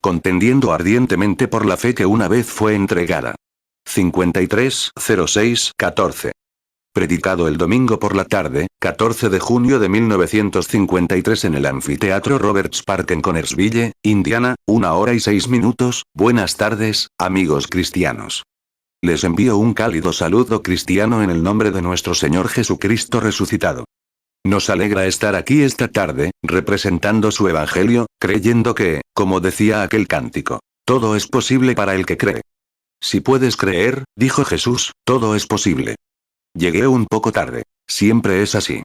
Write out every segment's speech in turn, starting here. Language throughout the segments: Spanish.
contendiendo ardientemente por la fe que una vez fue entregada. 53-06-14. Predicado el domingo por la tarde, 14 de junio de 1953 en el anfiteatro Roberts Park en Connersville, Indiana, 1 hora y 6 minutos. Buenas tardes, amigos cristianos. Les envío un cálido saludo cristiano en el nombre de nuestro Señor Jesucristo resucitado. Nos alegra estar aquí esta tarde, representando su evangelio, creyendo que, como decía aquel cántico, todo es posible para el que cree. Si puedes creer, dijo Jesús, todo es posible. Llegué un poco tarde. Siempre es así.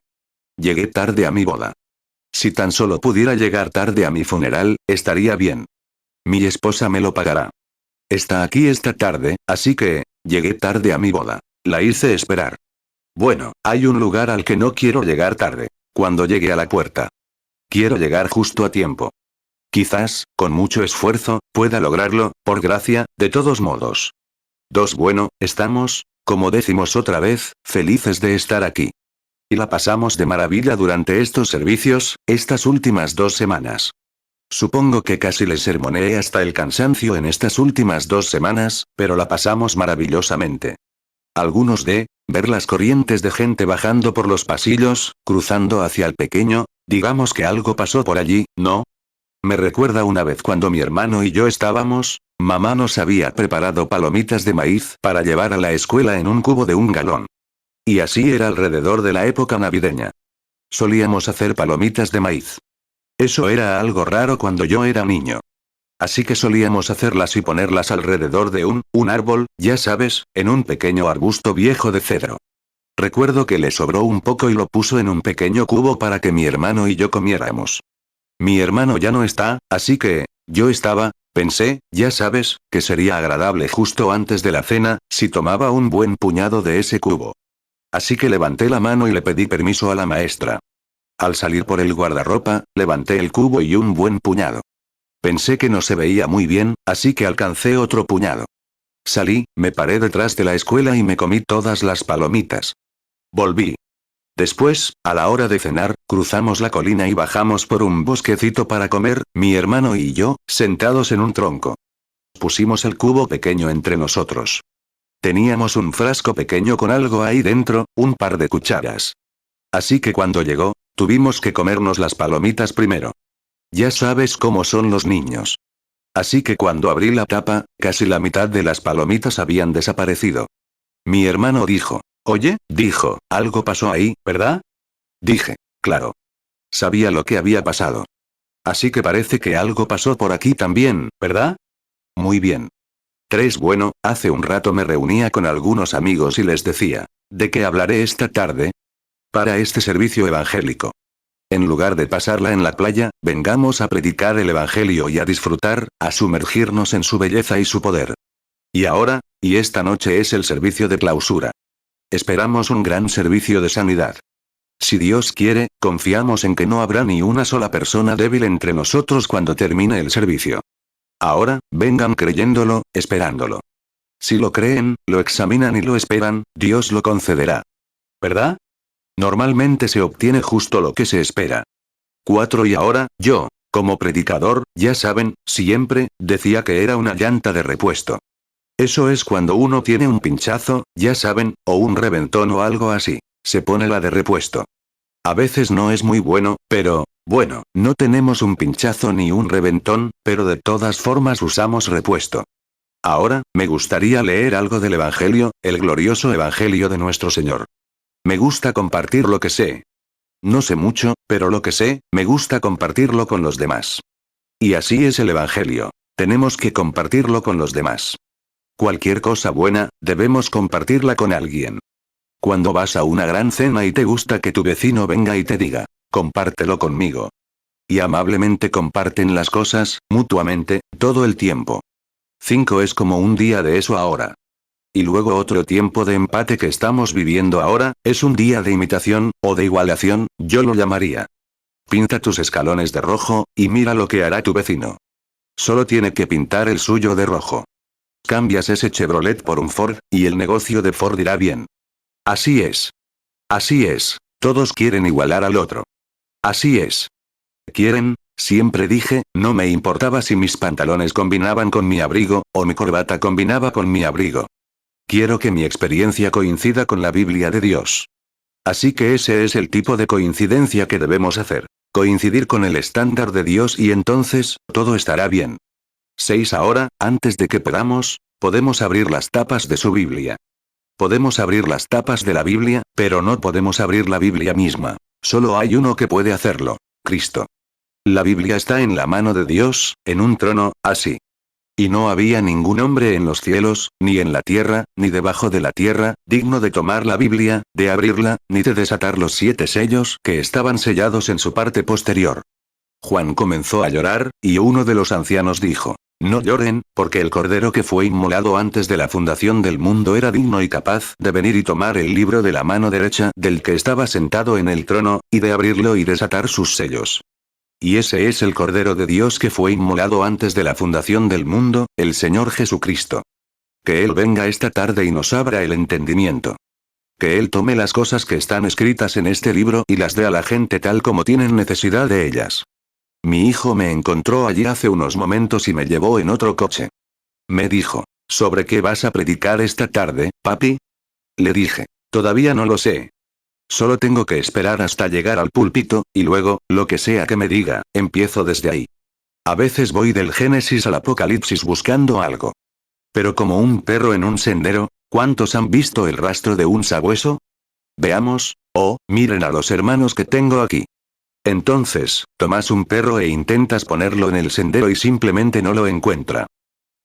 Llegué tarde a mi boda. Si tan solo pudiera llegar tarde a mi funeral, estaría bien. Mi esposa me lo pagará. Está aquí esta tarde, así que, llegué tarde a mi boda. La hice esperar. Bueno, hay un lugar al que no quiero llegar tarde. Cuando llegue a la puerta. Quiero llegar justo a tiempo. Quizás, con mucho esfuerzo, pueda lograrlo, por gracia, de todos modos. Bueno, estamos, como decimos otra vez, felices de estar aquí. Y la pasamos de maravilla durante estos servicios, estas últimas 2 semanas. Supongo que casi les sermoneé hasta el cansancio en estas últimas 2 semanas, pero la pasamos maravillosamente. Algunos ver las corrientes de gente bajando por los pasillos, cruzando hacia el pequeño, digamos que algo pasó por allí, ¿no? Me recuerda una vez cuando mi hermano y yo estábamos, mamá nos había preparado palomitas de maíz para llevar a la escuela en un cubo de 1 galón. Y así era alrededor de la época navideña. Solíamos hacer palomitas de maíz. Eso era algo raro cuando yo era niño. Así que solíamos hacerlas y ponerlas alrededor de un árbol, ya sabes, en un pequeño arbusto viejo de cedro. Recuerdo que le sobró un poco y lo puso en un pequeño cubo para que mi hermano y yo comiéramos. Mi hermano ya no está, así que, pensé, ya sabes, que sería agradable justo antes de la cena, si tomaba un buen puñado de ese cubo. Así que levanté la mano y le pedí permiso a la maestra. Al salir por el guardarropa, levanté el cubo y un buen puñado. Pensé que no se veía muy bien, así que alcancé otro puñado. Salí, me paré detrás de la escuela y me comí todas las palomitas. Volví. Después, a la hora de cenar, cruzamos la colina y bajamos por un bosquecito para comer, mi hermano y yo, sentados en un tronco. Pusimos el cubo pequeño entre nosotros. Teníamos un frasco pequeño con algo ahí dentro, un par de cucharas. Así que cuando llegó, tuvimos que comernos las palomitas primero. Ya sabes cómo son los niños. Así que cuando abrí la tapa, casi la mitad de las palomitas habían desaparecido. Mi hermano dijo, oye, algo pasó ahí, ¿verdad? Dije, claro. Sabía lo que había pasado. Así que parece que algo pasó por aquí también, ¿verdad? Muy bien. Bueno, hace un rato me reunía con algunos amigos y les decía, ¿de qué hablaré esta tarde? Para este servicio evangélico. En lugar de pasarla en la playa, vengamos a predicar el evangelio y a disfrutar, a sumergirnos en su belleza y su poder. Y ahora, esta noche es el servicio de clausura. Esperamos un gran servicio de sanidad. Si Dios quiere, confiamos en que no habrá ni una sola persona débil entre nosotros cuando termine el servicio. Ahora, vengan creyéndolo, esperándolo. Si lo creen, lo examinan y lo esperan, Dios lo concederá. ¿Verdad? Normalmente se obtiene justo lo que se espera. Y ahora, yo, como predicador, ya saben, siempre, decía que era una llanta de repuesto. Eso es cuando uno tiene un pinchazo, ya saben, o un reventón o algo así. Se pone la de repuesto. A veces no es muy bueno, pero, bueno, no tenemos un pinchazo ni un reventón, pero de todas formas usamos repuesto. Ahora, me gustaría leer algo del Evangelio, el glorioso Evangelio de nuestro Señor. Me gusta compartir lo que sé. No sé mucho, pero lo que sé, me gusta compartirlo con los demás. Y así es el Evangelio. Tenemos que compartirlo con los demás. Cualquier cosa buena, debemos compartirla con alguien. Cuando vas a una gran cena y te gusta que tu vecino venga y te diga, compártelo conmigo. Y amablemente comparten las cosas, mutuamente, todo el tiempo. 5 es como un día de eso ahora. Y luego otro tiempo de empate que estamos viviendo ahora, es un día de imitación, o de igualación, yo lo llamaría. Pinta tus escalones de rojo, y mira lo que hará tu vecino. Solo tiene que pintar el suyo de rojo. Cambias ese Chevrolet por un Ford, y el negocio de Ford irá bien. Así es. Así es, todos quieren igualar al otro. Así es. Quieren, Siempre dije, no me importaba si mis pantalones combinaban con mi abrigo, o mi corbata combinaba con mi abrigo. Quiero que mi experiencia coincida con la Biblia de Dios. Así que ese es el tipo de coincidencia que debemos hacer. Coincidir con el estándar de Dios y entonces, todo estará bien. 6. Ahora, antes de que podemos abrir las tapas de su Biblia. Podemos abrir las tapas de la Biblia, pero no podemos abrir la Biblia misma. Solo hay uno que puede hacerlo. Cristo. La Biblia está en la mano de Dios, en un trono, así. Y no había ningún hombre en los cielos, ni en la tierra, ni debajo de la tierra, digno de tomar la Biblia, de abrirla, ni de desatar los 7 sellos que estaban sellados en su parte posterior. Juan comenzó a llorar, y uno de los ancianos dijo: no lloren, porque el cordero que fue inmolado antes de la fundación del mundo era digno y capaz de venir y tomar el libro de la mano derecha del que estaba sentado en el trono, y de abrirlo y desatar sus sellos. Y ese es el Cordero de Dios que fue inmolado antes de la fundación del mundo, el Señor Jesucristo. Que Él venga esta tarde y nos abra el entendimiento. Que Él tome las cosas que están escritas en este libro y las dé a la gente tal como tienen necesidad de ellas. Mi hijo me encontró allí hace unos momentos y me llevó en otro coche. Me dijo: ¿sobre qué vas a predicar esta tarde, papi? Le dije: todavía no lo sé. Solo tengo que esperar hasta llegar al púlpito, y luego, lo que sea que me diga, empiezo desde ahí. A veces voy del Génesis al Apocalipsis buscando algo. Pero como un perro en un sendero, ¿cuántos han visto el rastro de un sabueso? Veamos, miren a los hermanos que tengo aquí. Entonces, tomas un perro e intentas ponerlo en el sendero y simplemente no lo encuentra.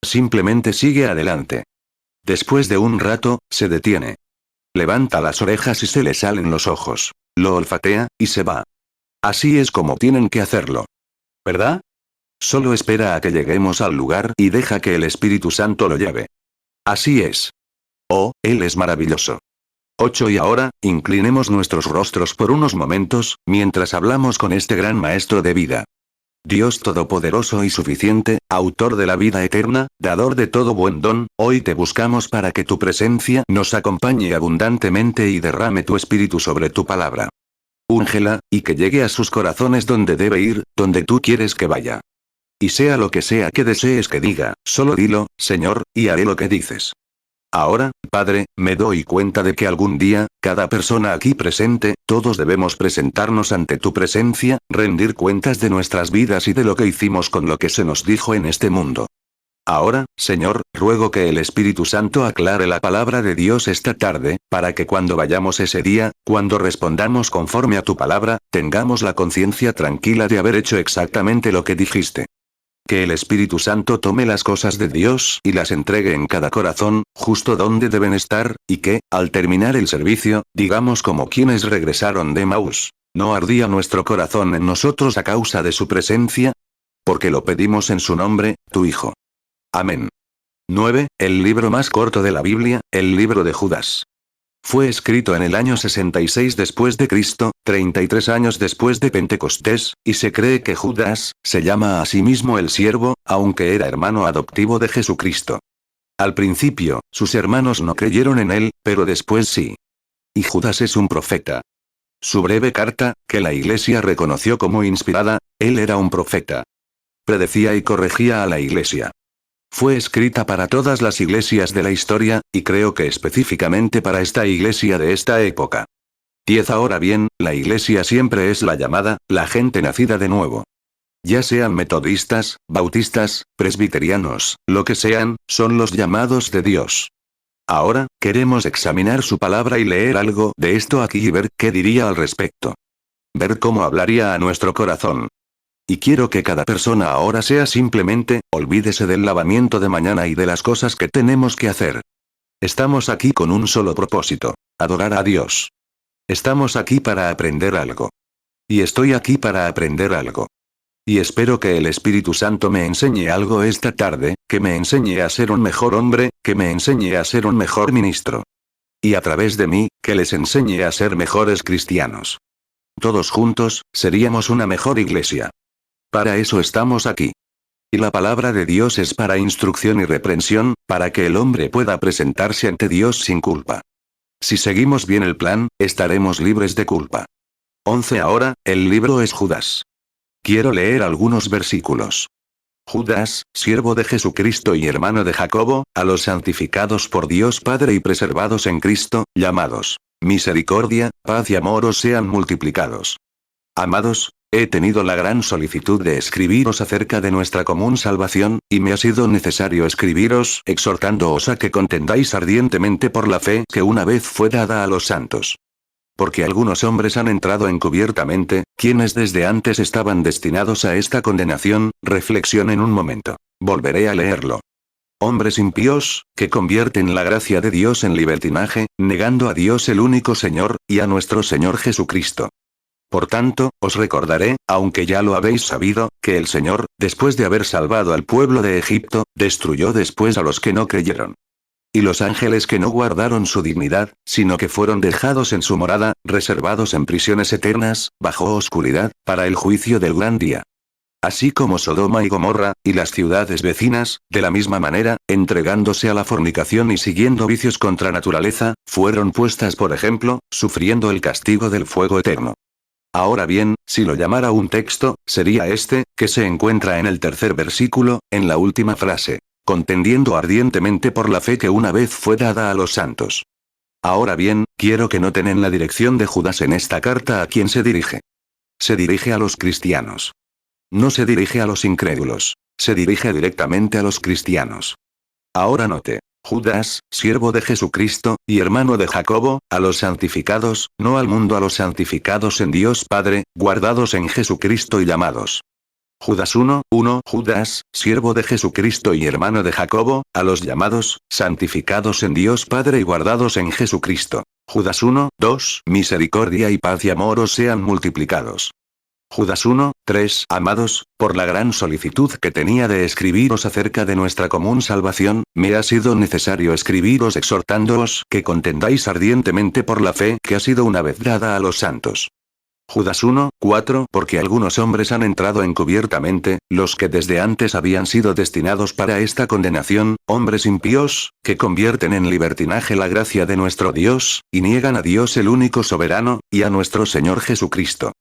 Simplemente sigue adelante. Después de un rato, se detiene. Levanta las orejas y se le salen los ojos. Lo olfatea, y se va. Así es como tienen que hacerlo. ¿Verdad? Solo espera a que lleguemos al lugar y deja que el Espíritu Santo lo lleve. Así es. Oh, Él es maravilloso. 8. Y ahora, inclinemos nuestros rostros por unos momentos, mientras hablamos con este gran Maestro de vida. Dios Todopoderoso y Suficiente, Autor de la vida eterna, Dador de todo buen don, hoy te buscamos para que tu presencia nos acompañe abundantemente y derrame tu espíritu sobre tu palabra. Úngela, y que llegue a sus corazones donde debe ir, donde tú quieres que vaya. Y sea lo que sea que desees que diga, solo dilo, Señor, y haré lo que dices. Ahora, Padre, me doy cuenta de que algún día, cada persona aquí presente, todos debemos presentarnos ante tu presencia, rendir cuentas de nuestras vidas y de lo que hicimos con lo que se nos dijo en este mundo. Ahora, Señor, ruego que el Espíritu Santo aclare la palabra de Dios esta tarde, para que cuando vayamos ese día, cuando respondamos conforme a tu palabra, tengamos la conciencia tranquila de haber hecho exactamente lo que dijiste. Que el Espíritu Santo tome las cosas de Dios y las entregue en cada corazón, justo donde deben estar, y que, al terminar el servicio, digamos como quienes regresaron de Emaús: ¿no ardía nuestro corazón en nosotros a causa de su presencia? Porque lo pedimos en su nombre, tu Hijo. Amén. 9. El libro más corto de la Biblia, el libro de Judas. Fue escrito en el año 66 después de Cristo, 33 años después de Pentecostés, y se cree que Judas se llama a sí mismo el siervo, aunque era hermano adoptivo de Jesucristo. Al principio, sus hermanos no creyeron en él, pero después sí. Y Judas es un profeta. Su breve carta, que la Iglesia reconoció como inspirada, él era un profeta. Predecía y corregía a la Iglesia. Fue escrita para todas las iglesias de la historia, y creo que específicamente para esta iglesia de esta época. 10. Ahora bien, la iglesia siempre es la llamada, la gente nacida de nuevo. Ya sean metodistas, bautistas, presbiterianos, lo que sean, son los llamados de Dios. Ahora, queremos examinar su palabra y leer algo de esto aquí y ver qué diría al respecto. Ver cómo hablaría a nuestro corazón. Y quiero que cada persona ahora sea simplemente, olvídese del lavamiento de mañana y de las cosas que tenemos que hacer. Estamos aquí con un solo propósito: adorar a Dios. Estamos aquí para aprender algo. Y estoy aquí para aprender algo. Y espero que el Espíritu Santo me enseñe algo esta tarde, que me enseñe a ser un mejor hombre, que me enseñe a ser un mejor ministro. Y a través de mí, que les enseñe a ser mejores cristianos. Todos juntos, seríamos una mejor iglesia. Para eso estamos aquí. Y la palabra de Dios es para instrucción y reprensión, para que el hombre pueda presentarse ante Dios sin culpa. Si seguimos bien el plan, estaremos libres de culpa. 11. Ahora, el libro es Judas. quiero leer algunos versículos. Judas, siervo de Jesucristo y hermano de Jacobo, a los santificados por Dios Padre y preservados en Cristo, llamados. Misericordia, paz y amor os sean multiplicados. Amados, he tenido la gran solicitud de escribiros acerca de nuestra común salvación, y me ha sido necesario escribiros exhortándoos a que contendáis ardientemente por la fe que una vez fue dada a los santos. Porque algunos hombres han entrado encubiertamente, quienes desde antes estaban destinados a esta condenación. Reflexionen un momento. Volveré a leerlo. Hombres impíos, que convierten la gracia de Dios en libertinaje, negando a Dios el único Señor, y a nuestro Señor Jesucristo. Por tanto, os recordaré, aunque ya lo habéis sabido, que el Señor, después de haber salvado al pueblo de Egipto, destruyó después a los que no creyeron. Y los ángeles que no guardaron su dignidad, sino que fueron dejados en su morada, reservados en prisiones eternas, bajo oscuridad, para el juicio del gran día. Así como Sodoma y Gomorra, y las ciudades vecinas, de la misma manera, entregándose a la fornicación y siguiendo vicios contra naturaleza, fueron puestas por ejemplo, sufriendo el castigo del fuego eterno. Ahora bien, si lo llamara un texto, sería este, que se encuentra en el tercer versículo, en la última frase. Contendiendo ardientemente por la fe que una vez fue dada a los santos. Ahora bien, quiero que noten en la dirección de Judas en esta carta a quién se dirige. Se dirige a los cristianos. No se dirige a los incrédulos. Se dirige directamente a los cristianos. Ahora note. Judas, siervo de Jesucristo, y hermano de Jacobo, a los santificados, no al mundo, a los santificados en Dios Padre, guardados en Jesucristo y llamados. Judas 1:1 Judas, siervo de Jesucristo y hermano de Jacobo, a los llamados, santificados en Dios Padre y guardados en Jesucristo. Judas 1:2 Misericordia y paz y amor os sean multiplicados. Judas 1:3 Amados, por la gran solicitud que tenía de escribiros acerca de nuestra común salvación, me ha sido necesario escribiros exhortándoos que contendáis ardientemente por la fe que ha sido una vez dada a los santos. Judas 1:4 Porque algunos hombres han entrado encubiertamente, los que desde antes habían sido destinados para esta condenación, hombres impíos, que convierten en libertinaje la gracia de nuestro Dios, y niegan a Dios el único soberano, y a nuestro Señor Jesucristo.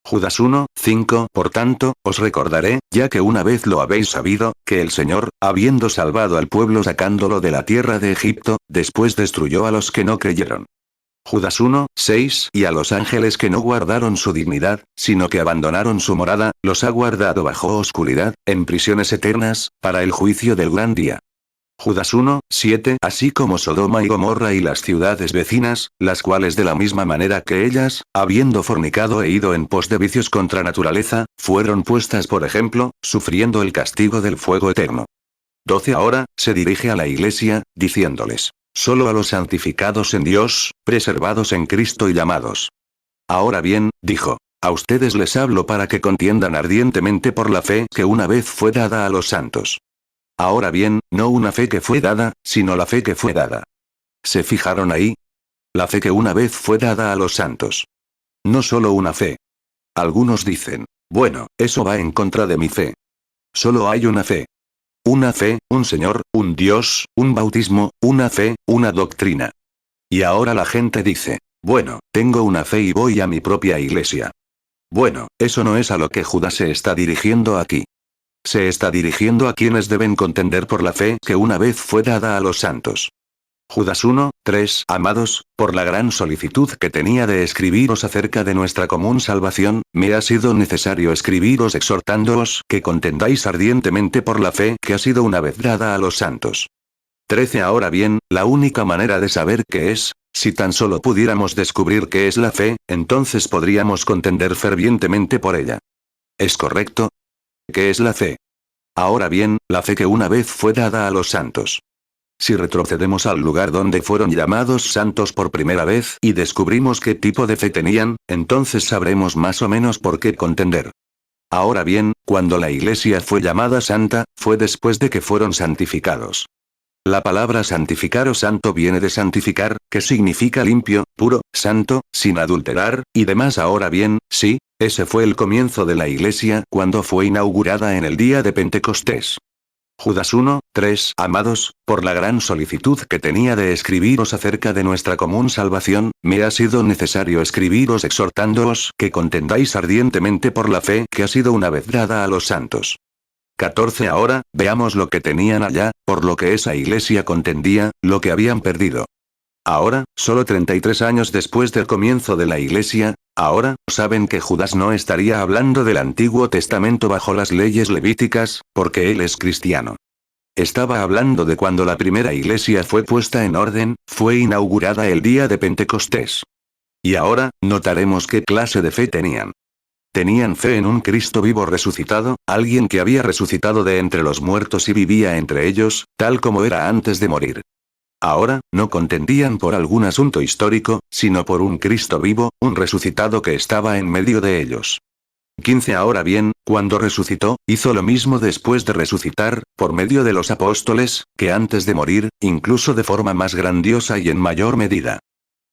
Judas 1:5 Por tanto, os recordaré, ya que una vez lo habéis sabido, que el Señor, habiendo salvado al pueblo sacándolo de la tierra de Egipto, después destruyó a los que no creyeron. Judas 1:6 Y a los ángeles que no guardaron su dignidad, sino que abandonaron su morada, los ha guardado bajo oscuridad, en prisiones eternas, para el juicio del gran día. Judas 1:7 Así como Sodoma y Gomorra y las ciudades vecinas, las cuales de la misma manera que ellas, habiendo fornicado e ido en pos de vicios contra naturaleza, fueron puestas por ejemplo, sufriendo el castigo del fuego eterno. 12 Ahora, se dirige a la iglesia, diciéndoles. Solo a los santificados en Dios, preservados en Cristo y llamados. Ahora bien, dijo, a ustedes les hablo para que contiendan ardientemente por la fe que una vez fue dada a los santos. Ahora bien, no una fe que fue dada, sino la fe que fue dada. ¿Se fijaron ahí? La fe que una vez fue dada a los santos. No solo una fe. Algunos dicen, bueno, eso va en contra de mi fe. Solo hay una fe. Una fe, un Señor, un Dios, un bautismo, una fe, una doctrina. Y ahora la gente dice, bueno, tengo una fe y voy a mi propia iglesia. Bueno, eso no es a lo que Judas se está dirigiendo aquí. Se está dirigiendo a quienes deben contender por la fe que una vez fue dada a los santos. Judas 1:3 Amados, por la gran solicitud que tenía de escribiros acerca de nuestra común salvación, me ha sido necesario escribiros exhortándoos que contendáis ardientemente por la fe que ha sido una vez dada a los santos. 13 Ahora bien, la única manera de saber qué es, si tan solo pudiéramos descubrir qué es la fe, entonces podríamos contender fervientemente por ella. ¿Es correcto? ¿Qué es la fe? Ahora bien, la fe que una vez fue dada a los santos. Si retrocedemos al lugar donde fueron llamados santos por primera vez y descubrimos qué tipo de fe tenían, entonces sabremos más o menos por qué contender. Ahora bien, cuando la iglesia fue llamada santa, fue después de que fueron santificados. La palabra santificar o santo viene de santificar, que significa limpio, puro, santo, sin adulterar, y demás. Ahora bien, sí, ese fue el comienzo de la iglesia cuando fue inaugurada en el día de Pentecostés. Judas 1, 3. Amados, por la gran solicitud que tenía de escribiros acerca de nuestra común salvación, me ha sido necesario escribiros exhortándoos que contendáis ardientemente por la fe que ha sido una vez dada a los santos. 14. Ahora, veamos lo que tenían allá, por lo que esa iglesia contendía, lo que habían perdido. Ahora, solo 33 años después del comienzo de la iglesia, ahora, saben que Judas no estaría hablando del Antiguo Testamento bajo las leyes levíticas, porque él es cristiano. Estaba hablando de cuando la primera iglesia fue puesta en orden, fue inaugurada el día de Pentecostés. Y ahora, notaremos qué clase de fe tenían. Tenían fe en un Cristo vivo resucitado, alguien que había resucitado de entre los muertos y vivía entre ellos, tal como era antes de morir. Ahora, no contendían por algún asunto histórico, sino por un Cristo vivo, un resucitado que estaba en medio de ellos. 15. Ahora bien, cuando resucitó, hizo lo mismo después de resucitar, por medio de los apóstoles, que antes de morir, incluso de forma más grandiosa y en mayor medida.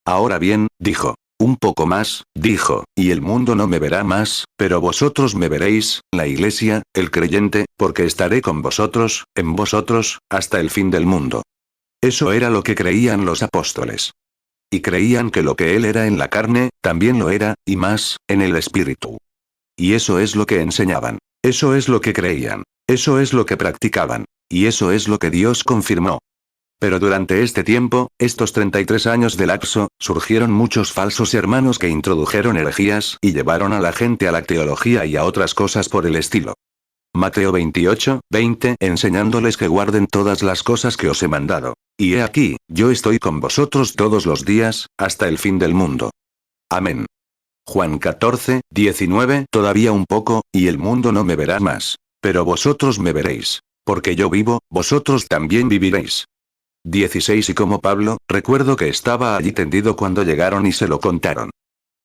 Ahora bien, dijo. Un poco más, dijo, y el mundo no me verá más, pero vosotros me veréis, la iglesia, el creyente, porque estaré con vosotros, en vosotros, hasta el fin del mundo. Eso era lo que creían los apóstoles. Y creían que lo que él era en la carne, también lo era, y más, en el espíritu. Y eso es lo que enseñaban. Eso es lo que creían. Eso es lo que practicaban. Y eso es lo que Dios confirmó. Pero durante este tiempo, estos 33 años de lapso, surgieron muchos falsos hermanos que introdujeron herejías y llevaron a la gente a la teología y a otras cosas por el estilo. Mateo 28, 20, enseñándoles que guarden todas las cosas que os he mandado. Y he aquí, yo estoy con vosotros todos los días, hasta el fin del mundo. Amén. Juan 14, 19, todavía un poco, y el mundo no me verá más. Pero vosotros me veréis. Porque yo vivo, vosotros también viviréis. 16. Y como Pablo, recuerdo que estaba allí tendido cuando llegaron y se lo contaron.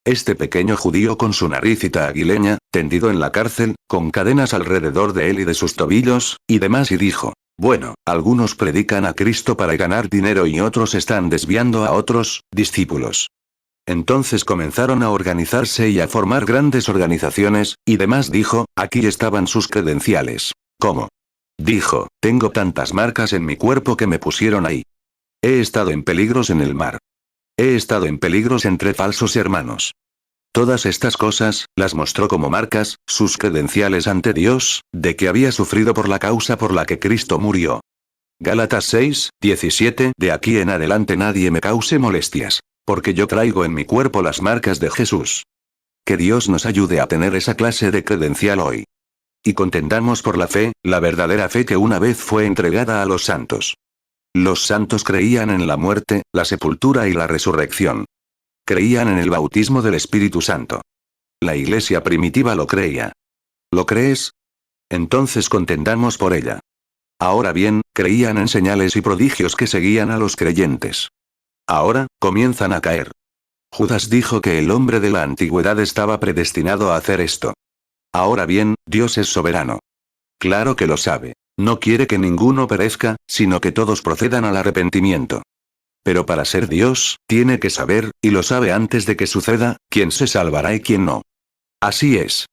Este pequeño judío con su naricita aguileña, tendido en la cárcel, con cadenas alrededor de él y de sus tobillos, y demás, y dijo, bueno, algunos predican a Cristo para ganar dinero y otros están desviando a otros, discípulos. Entonces comenzaron a organizarse y a formar grandes organizaciones, y demás, dijo, aquí estaban sus credenciales. ¿Cómo? Dijo, tengo tantas marcas en mi cuerpo que me pusieron ahí. He estado en peligros en el mar. He estado en peligros entre falsos hermanos. Todas estas cosas, las mostró como marcas, sus credenciales ante Dios, de que había sufrido por la causa por la que Cristo murió. Gálatas 6, 17. De aquí en adelante nadie me cause molestias. Porque yo traigo en mi cuerpo las marcas de Jesús. Que Dios nos ayude a tener esa clase de credencial hoy. Y contendamos por la fe, la verdadera fe que una vez fue entregada a los santos. Los santos creían en la muerte, la sepultura y la resurrección. Creían en el bautismo del Espíritu Santo. La iglesia primitiva lo creía. ¿Lo crees? Entonces contendamos por ella. Ahora bien, creían en señales y prodigios que seguían a los creyentes. Ahora, comienzan a caer. Judas dijo que el hombre de la antigüedad estaba predestinado a hacer esto. Ahora bien, Dios es soberano. Claro que lo sabe. No quiere que ninguno perezca, sino que todos procedan al arrepentimiento. Pero para ser Dios, tiene que saber, y lo sabe antes de que suceda, quién se salvará y quién no. Así es.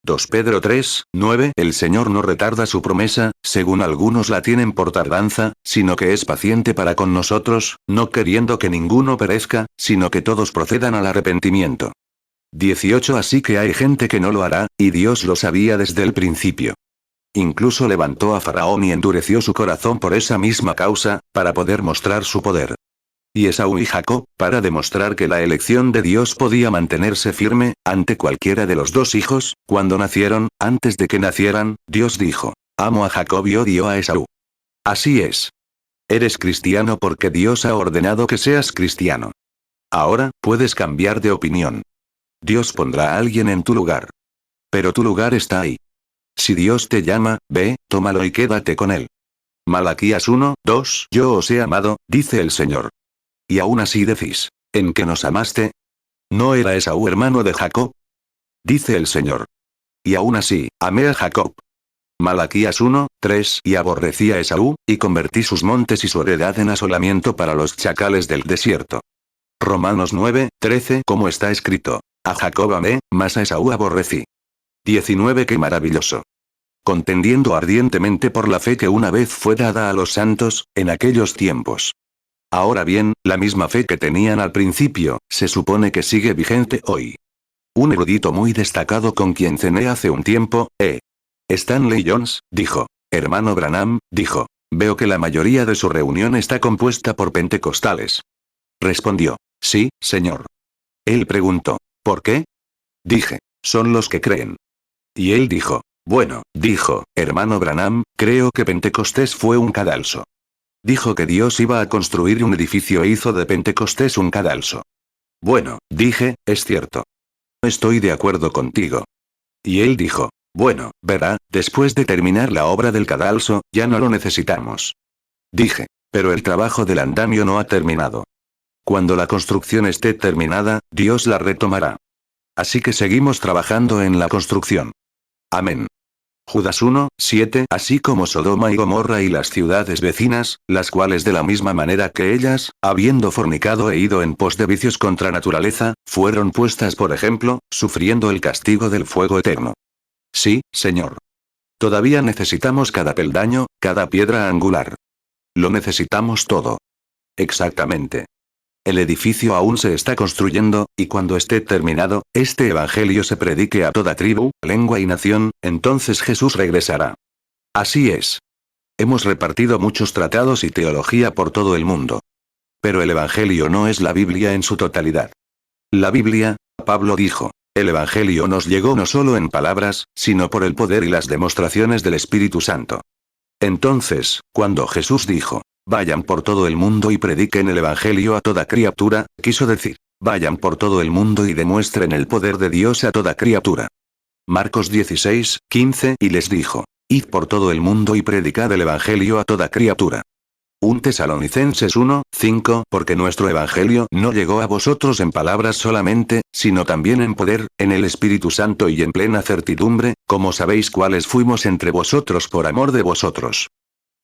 2 Pedro 3, 9. El Señor no retarda su promesa, según algunos la tienen por tardanza, sino que es paciente para con nosotros, no queriendo que ninguno perezca, sino que todos procedan al arrepentimiento. 18. Así que hay gente que no lo hará, y Dios lo sabía desde el principio. Incluso levantó a Faraón y endureció su corazón por esa misma causa, para poder mostrar su poder. Y Esaú y Jacob, para demostrar que la elección de Dios podía mantenerse firme, ante cualquiera de los dos hijos, cuando nacieron, antes de que nacieran, Dios dijo, amo a Jacob y odio a Esaú. Así es. Eres cristiano porque Dios ha ordenado que seas cristiano. Ahora, puedes cambiar de opinión. Dios pondrá a alguien en tu lugar. Pero tu lugar está ahí. Si Dios te llama, ve, tómalo y quédate con él. Malaquías 1, 2. Yo os he amado, dice el Señor. Y aún así decís, ¿en qué nos amaste? ¿No era Esaú hermano de Jacob? Dice el Señor. Y aún así, amé a Jacob. Malaquías 1, 3. Y aborrecí a Esaú, y convertí sus montes y su heredad en asolamiento para los chacales del desierto. Romanos 9, 13. Como está escrito, a Jacob amé, mas a Esaú aborrecí. 19. Qué maravilloso. contendiendo ardientemente por la fe que una vez fue dada a los santos, en aquellos tiempos. Ahora bien, la misma fe que tenían al principio, se supone que sigue vigente hoy. Un erudito muy destacado con quien cené hace un tiempo, Stanley Jones, dijo: hermano Branham, dijo, veo que la mayoría de su reunión está compuesta por pentecostales. Respondió: sí, señor. Él preguntó: ¿por qué? Dije: son los que creen. Y él dijo: bueno, dijo, hermano Branham, creo que Pentecostés fue un cadalso. Dijo que Dios iba a construir un edificio e hizo de Pentecostés un cadalso. Bueno, dije, es cierto. Estoy de acuerdo contigo. Y él dijo: bueno, verá, después de terminar la obra del cadalso, ya no lo necesitamos. Dije: pero el trabajo del andamio no ha terminado. Cuando la construcción esté terminada, Dios la retomará. Así que seguimos trabajando en la construcción. Amén. Judas 1:7. Así como Sodoma y Gomorra y las ciudades vecinas, las cuales de la misma manera que ellas, habiendo fornicado e ido en pos de vicios contra naturaleza, fueron puestas por ejemplo, sufriendo el castigo del fuego eterno. Sí, señor. Todavía necesitamos cada peldaño, cada piedra angular. Lo necesitamos todo. Exactamente. El edificio aún se está construyendo, y cuando esté terminado, este evangelio se predique a toda tribu, lengua y nación, entonces Jesús regresará. Así es. Hemos repartido muchos tratados y teología por todo el mundo. Pero el evangelio no es la Biblia en su totalidad. La Biblia, Pablo dijo, el evangelio nos llegó no solo en palabras, sino por el poder y las demostraciones del Espíritu Santo. Entonces, cuando Jesús dijo: vayan por todo el mundo y prediquen el evangelio a toda criatura, quiso decir: vayan por todo el mundo y demuestren el poder de Dios a toda criatura. Marcos 16:15. Y les dijo: id por todo el mundo y predicad el evangelio a toda criatura. 1 Tesalonicenses 1:5. Porque nuestro evangelio no llegó a vosotros en palabras solamente, sino también en poder, en el Espíritu Santo y en plena certidumbre, como sabéis cuáles fuimos entre vosotros por amor de vosotros.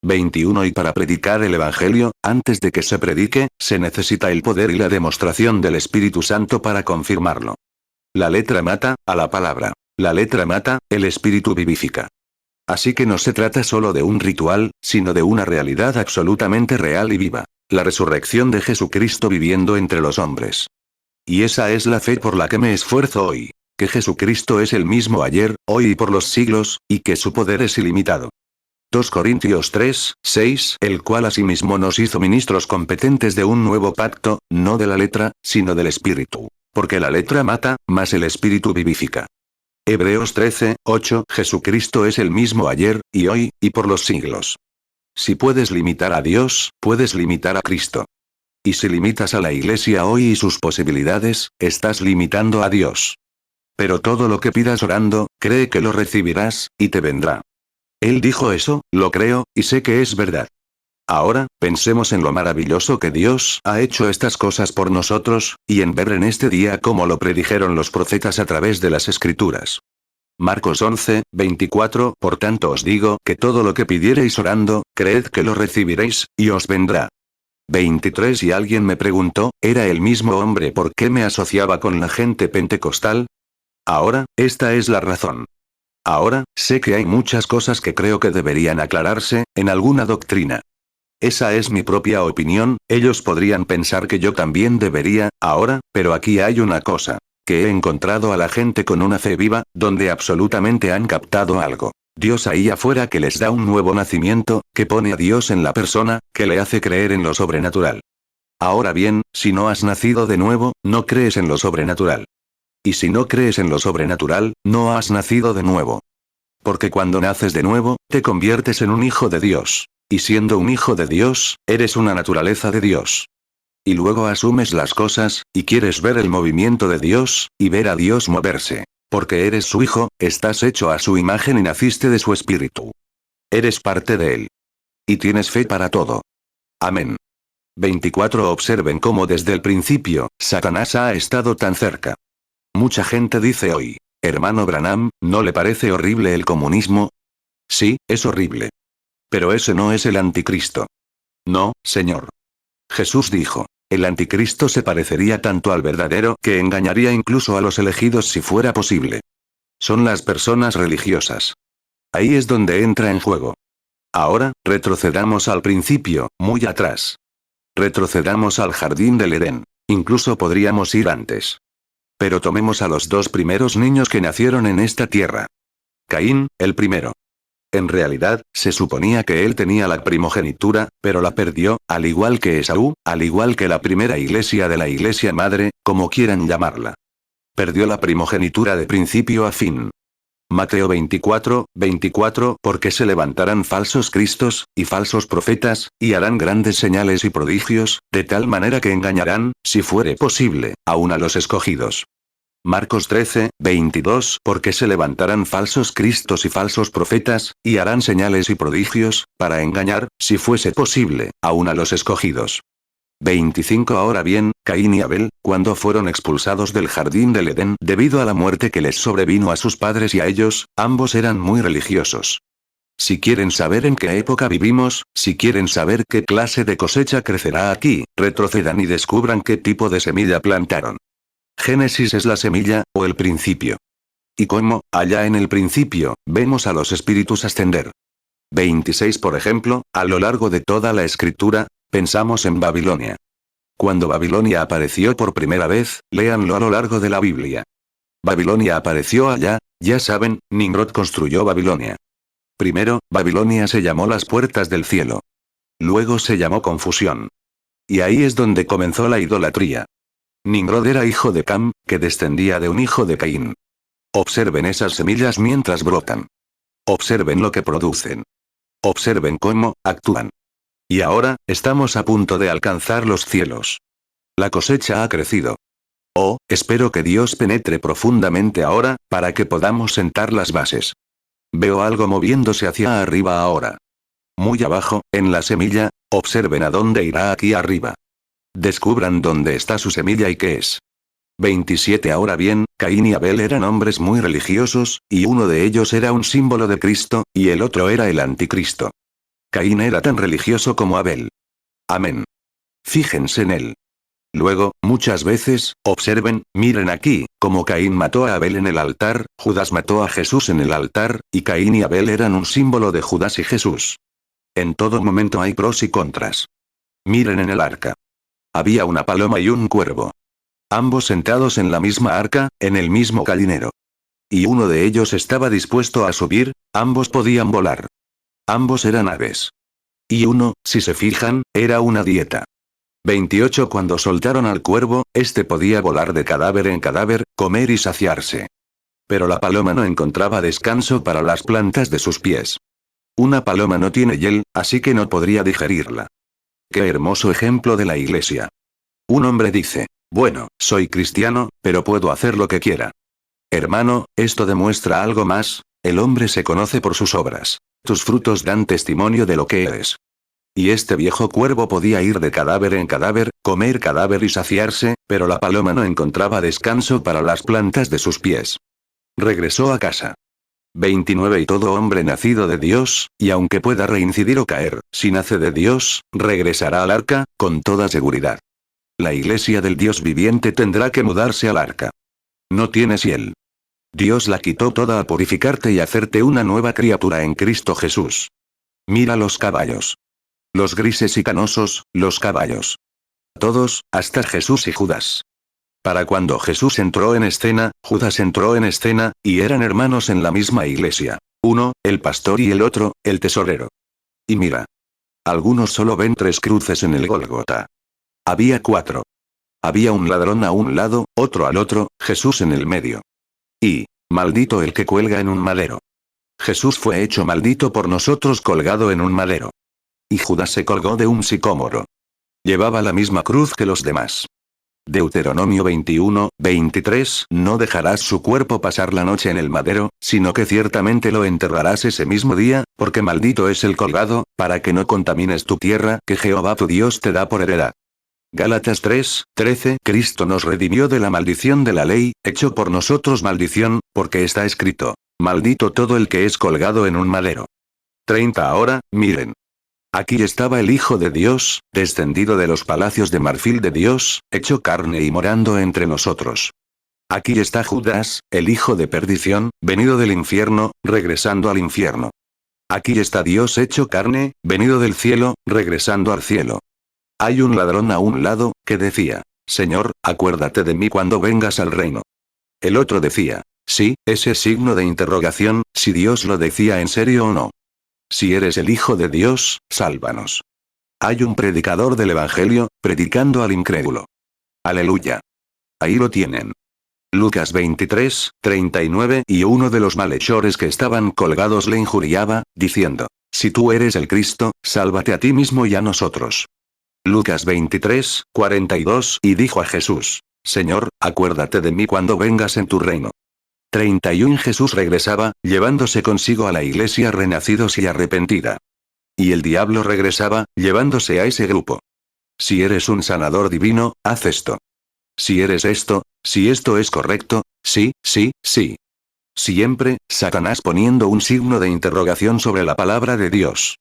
21. Y para predicar el evangelio, antes de que se predique, se necesita el poder y la demostración del Espíritu Santo para confirmarlo. La letra mata, a la palabra. La letra mata, el Espíritu vivifica. Así que no se trata solo de un ritual, sino de una realidad absolutamente real y viva. La resurrección de Jesucristo viviendo entre los hombres. Y esa es la fe por la que me esfuerzo hoy. Que Jesucristo es el mismo ayer, hoy y por los siglos, y que su poder es ilimitado. 2 Corintios 3:6. El cual asimismo nos hizo ministros competentes de un nuevo pacto, no de la letra, sino del Espíritu. Porque la letra mata, mas el Espíritu vivifica. Hebreos 13:8. Jesucristo es el mismo ayer, y hoy, y por los siglos. Si puedes limitar a Dios, puedes limitar a Cristo. Y si limitas a la Iglesia hoy y sus posibilidades, estás limitando a Dios. Pero todo lo que pidas orando, cree que lo recibirás, y te vendrá. Él dijo eso, lo creo, y sé que es verdad. Ahora, pensemos en lo maravilloso que Dios ha hecho estas cosas por nosotros, y en ver en este día cómo lo predijeron los profetas a través de las Escrituras. Marcos 11:24. Por tanto os digo que todo lo que pidiereis orando, creed que lo recibiréis, y os vendrá. 23. Y alguien me preguntó, ¿era el mismo hombre por qué me asociaba con la gente pentecostal? Ahora, esta es la razón. Ahora, sé que hay muchas cosas que creo que deberían aclararse, en alguna doctrina. Esa es mi propia opinión, ellos podrían pensar que yo también debería, ahora, pero aquí hay una cosa. Que he encontrado a la gente con una fe viva, donde absolutamente han captado algo. Dios ahí afuera que les da un nuevo nacimiento, que pone a Dios en la persona, que le hace creer en lo sobrenatural. Ahora bien, si no has nacido de nuevo, no crees en lo sobrenatural. Y si no crees en lo sobrenatural, no has nacido de nuevo. Porque cuando naces de nuevo, te conviertes en un hijo de Dios. Y siendo un hijo de Dios, eres una naturaleza de Dios. Y luego asumes las cosas, y quieres ver el movimiento de Dios, y ver a Dios moverse. Porque eres su hijo, estás hecho a su imagen y naciste de su espíritu. Eres parte de él. Y tienes fe para todo. Amén. 24. Observen cómo desde el principio, Satanás ha estado tan cerca. Mucha gente dice hoy: hermano Branham, ¿no le parece horrible el comunismo? Sí, es horrible. Pero ese no es el anticristo. No, señor. Jesús dijo: el anticristo se parecería tanto al verdadero que engañaría incluso a los elegidos si fuera posible. Son las personas religiosas. Ahí es donde entra en juego. Ahora, retrocedamos al principio, muy atrás. Retrocedamos al jardín del Edén. Incluso podríamos ir antes. Pero tomemos a los dos primeros niños que nacieron en esta tierra. Caín, el primero. En realidad, se suponía que él tenía la primogenitura, pero la perdió, al igual que Esaú, al igual que la primera iglesia de la iglesia madre, como quieran llamarla. Perdió la primogenitura de principio a fin. Mateo 24:24, porque se levantarán falsos cristos, y falsos profetas, y harán grandes señales y prodigios, de tal manera que engañarán, si fuere posible, aun a los escogidos. Marcos 13:22, porque se levantarán falsos cristos y falsos profetas, y harán señales y prodigios, para engañar, si fuese posible, aun a los escogidos. 25 Ahora bien, Caín y Abel, cuando fueron expulsados del jardín del Edén debido a la muerte que les sobrevino a sus padres y a ellos, ambos eran muy religiosos. Si quieren saber en qué época vivimos, si quieren saber qué clase de cosecha crecerá aquí, retrocedan y descubran qué tipo de semilla plantaron. Génesis es la semilla, o el principio. Y como, allá en el principio, vemos a los espíritus ascender. 26 Por ejemplo, a lo largo de toda la escritura, pensamos en Babilonia. Cuando Babilonia apareció por primera vez, léanlo a lo largo de la Biblia. Babilonia apareció allá, ya saben, Nimrod construyó Babilonia. Primero, Babilonia se llamó las puertas del cielo. Luego se llamó confusión. Y ahí es donde comenzó la idolatría. Nimrod era hijo de Cam, que descendía de un hijo de Caín. Observen esas semillas mientras brotan. Observen lo que producen. Observen cómo actúan. Y ahora, estamos a punto de alcanzar los cielos. La cosecha ha crecido. Oh, espero que Dios penetre profundamente ahora, para que podamos sentar las bases. Veo algo moviéndose hacia arriba ahora. Muy abajo, en la semilla, observen a dónde irá aquí arriba. Descubran dónde está su semilla y qué es. 27 Ahora bien, Caín y Abel eran hombres muy religiosos, y uno de ellos era un símbolo de Cristo, y el otro era el anticristo. Caín era tan religioso como Abel. Amén. Fíjense en él. Luego, muchas veces, observen, miren aquí, como Caín mató a Abel en el altar, Judas mató a Jesús en el altar, y Caín y Abel eran un símbolo de Judas y Jesús. En todo momento hay pros y contras. Miren en el arca. Había una paloma y un cuervo. Ambos sentados en la misma arca, en el mismo gallinero. Y uno de ellos estaba dispuesto a subir, ambos podían volar. Ambos eran aves. Y uno, si se fijan, era una dieta. 28 Cuando soltaron al cuervo, este podía volar de cadáver en cadáver, comer y saciarse. Pero la paloma no encontraba descanso para las plantas de sus pies. Una paloma no tiene hiel, así que no podría digerirla. Qué hermoso ejemplo de la iglesia. Un hombre dice, bueno, soy cristiano, pero puedo hacer lo que quiera. Hermano, esto demuestra algo más, el hombre se conoce por sus obras. Tus frutos dan testimonio de lo que eres. Y este viejo cuervo podía ir de cadáver en cadáver, comer cadáver y saciarse, pero la paloma no encontraba descanso para las plantas de sus pies. Regresó a casa. 29 Y todo hombre nacido de Dios, y aunque pueda reincidir o caer, si nace de Dios, regresará al arca, con toda seguridad. La iglesia del Dios viviente tendrá que mudarse al arca. No tienes hiel. Dios la quitó toda a purificarte y hacerte una nueva criatura en Cristo Jesús. Mira los caballos. Los grises y canosos, los caballos. Todos, hasta Jesús y Judas. Para cuando Jesús entró en escena, Judas entró en escena, y eran hermanos en la misma iglesia. Uno, el pastor y el otro, el tesorero. Y mira. Algunos solo ven 3 cruces en el Gólgota. Había 4. Había un ladrón a un lado, otro al otro, Jesús en el medio. Y, maldito el que cuelga en un madero. Jesús fue hecho maldito por nosotros colgado en un madero. Y Judas se colgó de un sicómoro. Llevaba la misma cruz que los demás. Deuteronomio 21:23 No dejarás su cuerpo pasar la noche en el madero, sino que ciertamente lo enterrarás ese mismo día, porque maldito es el colgado, para que no contamines tu tierra que Jehová tu Dios te da por heredad. Gálatas 3:13 Cristo nos redimió de la maldición de la ley, hecho por nosotros maldición, porque está escrito, maldito todo el que es colgado en un madero. 30 Ahora, miren. Aquí estaba el Hijo de Dios, descendido de los palacios de marfil de Dios, hecho carne y morando entre nosotros. Aquí está Judas, el hijo de perdición, venido del infierno, regresando al infierno. Aquí está Dios hecho carne, venido del cielo, regresando al cielo. Hay un ladrón a un lado, que decía, Señor, acuérdate de mí cuando vengas al reino. El otro decía, sí, ese signo de interrogación, si Dios lo decía en serio o no. Si eres el Hijo de Dios, sálvanos. Hay un predicador del Evangelio, predicando al incrédulo. Aleluya. Ahí lo tienen. Lucas 23, 39 y uno de los malhechores que estaban colgados le injuriaba, diciendo, si tú eres el Cristo, sálvate a ti mismo y a nosotros. Lucas 23, 42 y dijo a Jesús, Señor, acuérdate de mí cuando vengas en tu reino. 31 Jesús regresaba, llevándose consigo a la iglesia renacidos y arrepentida. Y el diablo regresaba, llevándose a ese grupo. Si eres un sanador divino, haz esto. Si eres esto, si esto es correcto, sí, sí, sí. Siempre, Satanás poniendo un signo de interrogación sobre la palabra de Dios.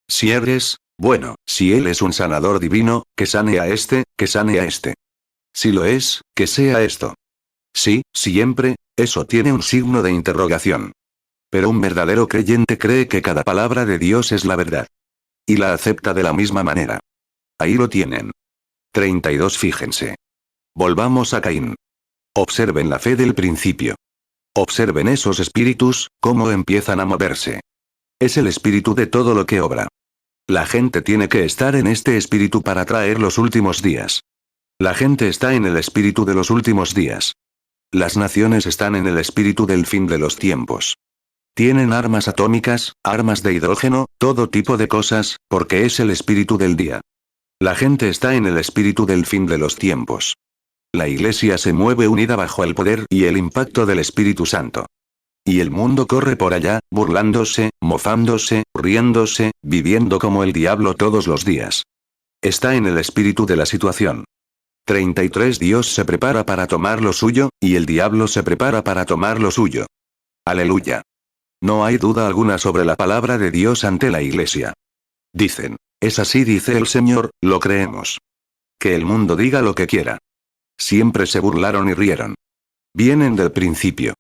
Si eres, bueno, si él es un sanador divino, que sane a este, que sane a este. Si lo es, que sea esto. Sí, siempre, eso tiene un signo de interrogación. Pero un verdadero creyente cree que cada palabra de Dios es la verdad. Y la acepta de la misma manera. Ahí lo tienen. 32 Fíjense. Volvamos a Caín. Observen la fe del principio. Observen esos espíritus, cómo empiezan a moverse. Es el espíritu de todo lo que obra. La gente tiene que estar en este espíritu para traer los últimos días. La gente está en el espíritu de los últimos días. Las naciones están en el espíritu del fin de los tiempos. Tienen armas atómicas, armas de hidrógeno, todo tipo de cosas, porque es el espíritu del día. La gente está en el espíritu del fin de los tiempos. La iglesia se mueve unida bajo el poder y el impacto del Espíritu Santo. Y el mundo corre por allá, burlándose, mofándose, riéndose, viviendo como el diablo todos los días. Está en el espíritu de la situación. 33 Dios se prepara para tomar lo suyo, y el diablo se prepara para tomar lo suyo. Aleluya. No hay duda alguna sobre la palabra de Dios ante la iglesia. Dicen, es así dice el Señor, lo creemos. Que el mundo diga lo que quiera. Siempre se burlaron y rieron. Vienen del principio.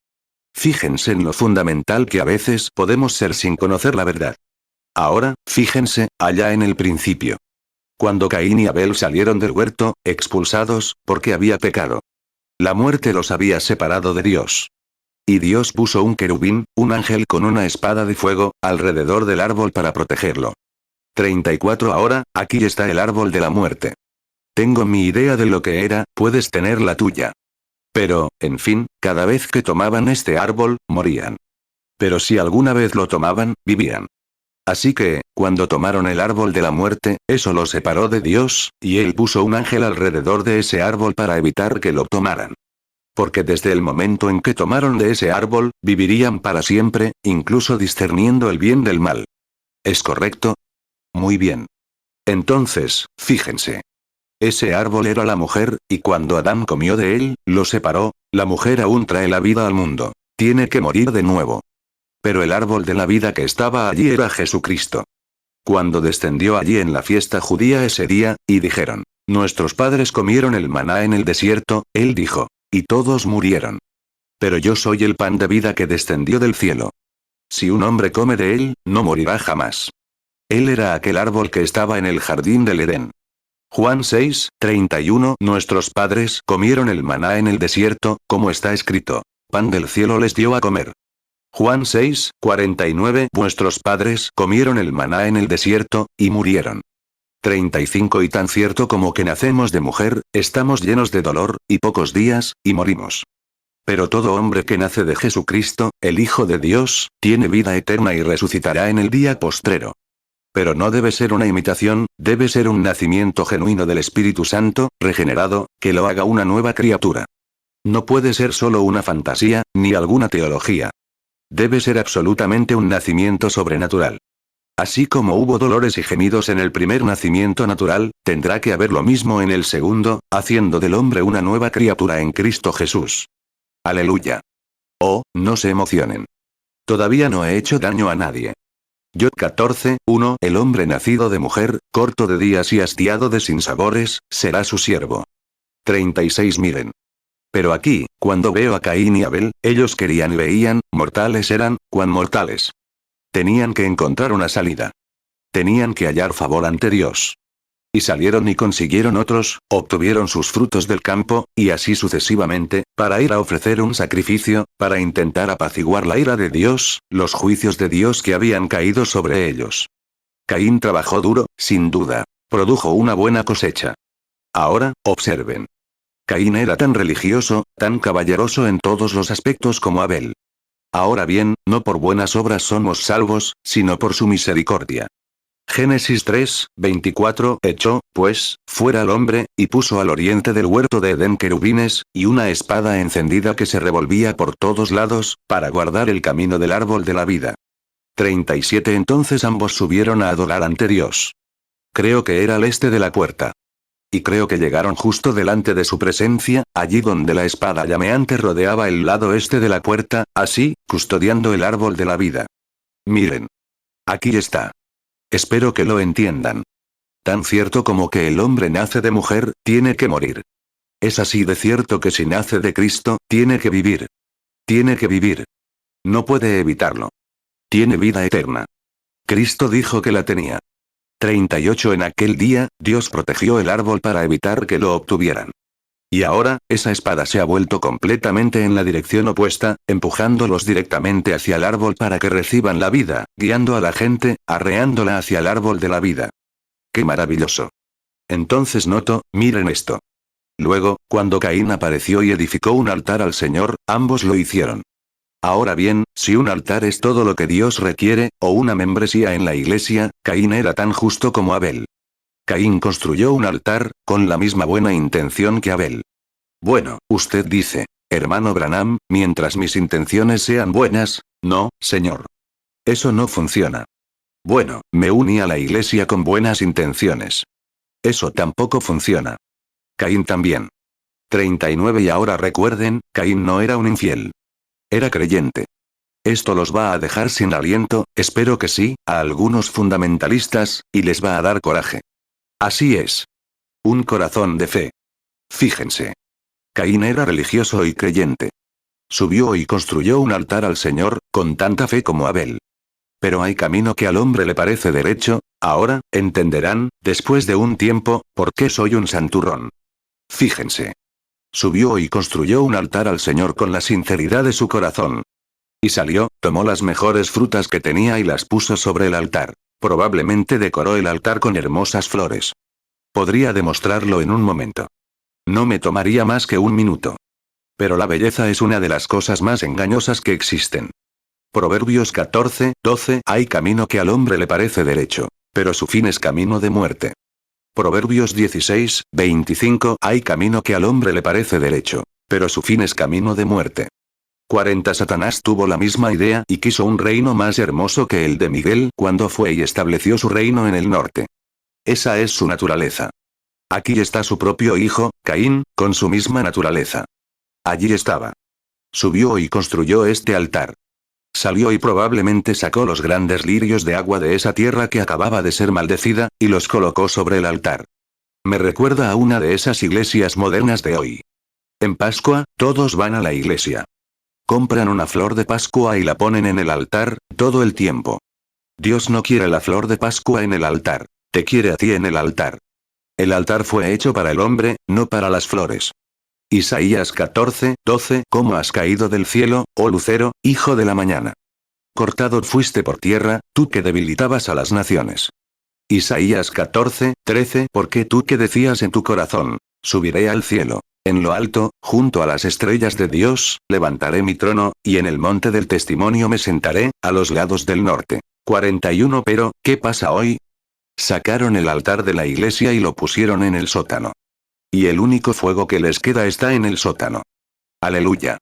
Fíjense en lo fundamental que a veces podemos ser sin conocer la verdad. Ahora, fíjense, allá en el principio. Cuando Caín y Abel salieron del huerto, expulsados, porque había pecado. La muerte los había separado de Dios. Y Dios puso un querubín, un ángel con una espada de fuego, alrededor del árbol para protegerlo. 34 Ahora, aquí está el árbol de la muerte. Tengo mi idea de lo que era, puedes tener la tuya. Pero, en fin, cada vez que tomaban este árbol, morían. Pero si alguna vez lo tomaban, vivían. Así que, cuando tomaron el árbol de la muerte, eso los separó de Dios, y Él puso un ángel alrededor de ese árbol para evitar que lo tomaran. Porque desde el momento en que tomaron de ese árbol, vivirían para siempre, incluso discerniendo el bien del mal. ¿Es correcto? Muy bien. Entonces, fíjense. Ese árbol era la mujer, y cuando Adán comió de él, lo separó, la mujer aún trae la vida al mundo. Tiene que morir de nuevo. Pero el árbol de la vida que estaba allí era Jesucristo. Cuando descendió allí en la fiesta judía ese día, y dijeron, nuestros padres comieron el maná en el desierto, él dijo, y todos murieron. Pero yo soy el pan de vida que descendió del cielo. Si un hombre come de él, no morirá jamás. Él era aquel árbol que estaba en el jardín del Edén. Juan 6, 31 Nuestros padres comieron el maná en el desierto, como está escrito. Pan del cielo les dio a comer. Juan 6, 49 Vuestros padres comieron el maná en el desierto, y murieron. 35 Y tan cierto como que nacemos de mujer, estamos llenos de dolor, y pocos días, y morimos. Pero todo hombre que nace de Jesucristo, el Hijo de Dios, tiene vida eterna y resucitará en el día postrero. Pero no debe ser una imitación, debe ser un nacimiento genuino del Espíritu Santo, regenerado, que lo haga una nueva criatura. No puede ser solo una fantasía, ni alguna teología. Debe ser absolutamente un nacimiento sobrenatural. Así como hubo dolores y gemidos en el primer nacimiento natural, tendrá que haber lo mismo en el segundo, haciendo del hombre una nueva criatura en Cristo Jesús. Aleluya. Oh, no se emocionen. Todavía no he hecho daño a nadie. Job 14, 1 El hombre nacido de mujer, corto de días y hastiado de sinsabores, será su siervo. 36 Miren. Pero aquí, cuando veo a Caín y Abel, ellos querían y veían, mortales eran, cuán mortales. Tenían que encontrar una salida. Tenían que hallar favor ante Dios. Y salieron y consiguieron otros, obtuvieron sus frutos del campo, y así sucesivamente, para ir a ofrecer un sacrificio, para intentar apaciguar la ira de Dios, los juicios de Dios que habían caído sobre ellos. Caín trabajó duro, sin duda. Produjo una buena cosecha. Ahora, observen. Caín era tan religioso, tan caballeroso en todos los aspectos como Abel. Ahora bien, no por buenas obras somos salvos, sino por su misericordia. Génesis 3, 24, echó, pues, fuera al hombre, y puso al oriente del huerto de Edén querubines, y una espada encendida que se revolvía por todos lados, para guardar el camino del árbol de la vida. 37 Entonces ambos subieron a adorar ante Dios. Creo que era al este de la puerta. Y creo que llegaron justo delante de su presencia, allí donde la espada llameante rodeaba el lado este de la puerta, así, custodiando el árbol de la vida. Miren. Aquí está. Espero que lo entiendan. Tan cierto como que el hombre nace de mujer, tiene que morir. Es así de cierto que si nace de Cristo, tiene que vivir. Tiene que vivir. No puede evitarlo. Tiene vida eterna. Cristo dijo que la tenía. 38 En aquel día, Dios protegió el árbol para evitar que lo obtuvieran. Y ahora, esa espada se ha vuelto completamente en la dirección opuesta, empujándolos directamente hacia el árbol para que reciban la vida, guiando a la gente, arreándola hacia el árbol de la vida. ¡Qué maravilloso! Entonces noto, miren esto. Luego, cuando Caín apareció y edificó un altar al Señor, ambos lo hicieron. Ahora bien, si un altar es todo lo que Dios requiere, o una membresía en la iglesia, Caín era tan justo como Abel. Caín construyó un altar, con la misma buena intención que Abel. Bueno, usted dice, hermano Branham, mientras mis intenciones sean buenas, no, señor. Eso no funciona. Bueno, me uní a la iglesia con buenas intenciones. Eso tampoco funciona. Caín también. 39 Y ahora recuerden, Caín no era un infiel. Era creyente. Esto los va a dejar sin aliento, espero que sí, a algunos fundamentalistas, y les va a dar coraje. Así es. Un corazón de fe. Fíjense. Caín era religioso y creyente. Subió y construyó un altar al Señor, con tanta fe como Abel. Pero hay camino que al hombre le parece derecho, ahora, entenderán, después de un tiempo, por qué soy un santurrón. Fíjense. Subió y construyó un altar al Señor con la sinceridad de su corazón. Y salió, tomó las mejores frutas que tenía y las puso sobre el altar. Probablemente decoró el altar con hermosas flores. Podría demostrarlo en un momento. No me tomaría más que un minuto. Pero la belleza es una de las cosas más engañosas que existen. Proverbios 14, 12 Hay camino que al hombre le parece derecho, pero su fin es camino de muerte. Proverbios 16, 25 Hay camino que al hombre le parece derecho, pero su fin es camino de muerte. 40 Satanás tuvo la misma idea y quiso un reino más hermoso que el de Miguel cuando fue y estableció su reino en el norte. Esa es su naturaleza. Aquí está su propio hijo, Caín, con su misma naturaleza. Allí estaba. Subió y construyó este altar. Salió y probablemente sacó los grandes lirios de agua de esa tierra que acababa de ser maldecida, y los colocó sobre el altar. Me recuerda a una de esas iglesias modernas de hoy. En Pascua, todos van a la iglesia. Compran una flor de Pascua y la ponen en el altar, todo el tiempo. Dios no quiere la flor de Pascua en el altar. Te quiere a ti en el altar. El altar fue hecho para el hombre, no para las flores. Isaías 14, 12 ¿Cómo has caído del cielo, oh lucero, hijo de la mañana? Cortado fuiste por tierra, tú que debilitabas a las naciones. Isaías 14, 13 Porque tú que decías en tu corazón, subiré al cielo. En lo alto, junto a las estrellas de Dios, levantaré mi trono, y en el monte del testimonio me sentaré, a los lados del norte. 41 Pero, ¿qué pasa hoy? Sacaron el altar de la iglesia y lo pusieron en el sótano. Y el único fuego que les queda está en el sótano. Aleluya.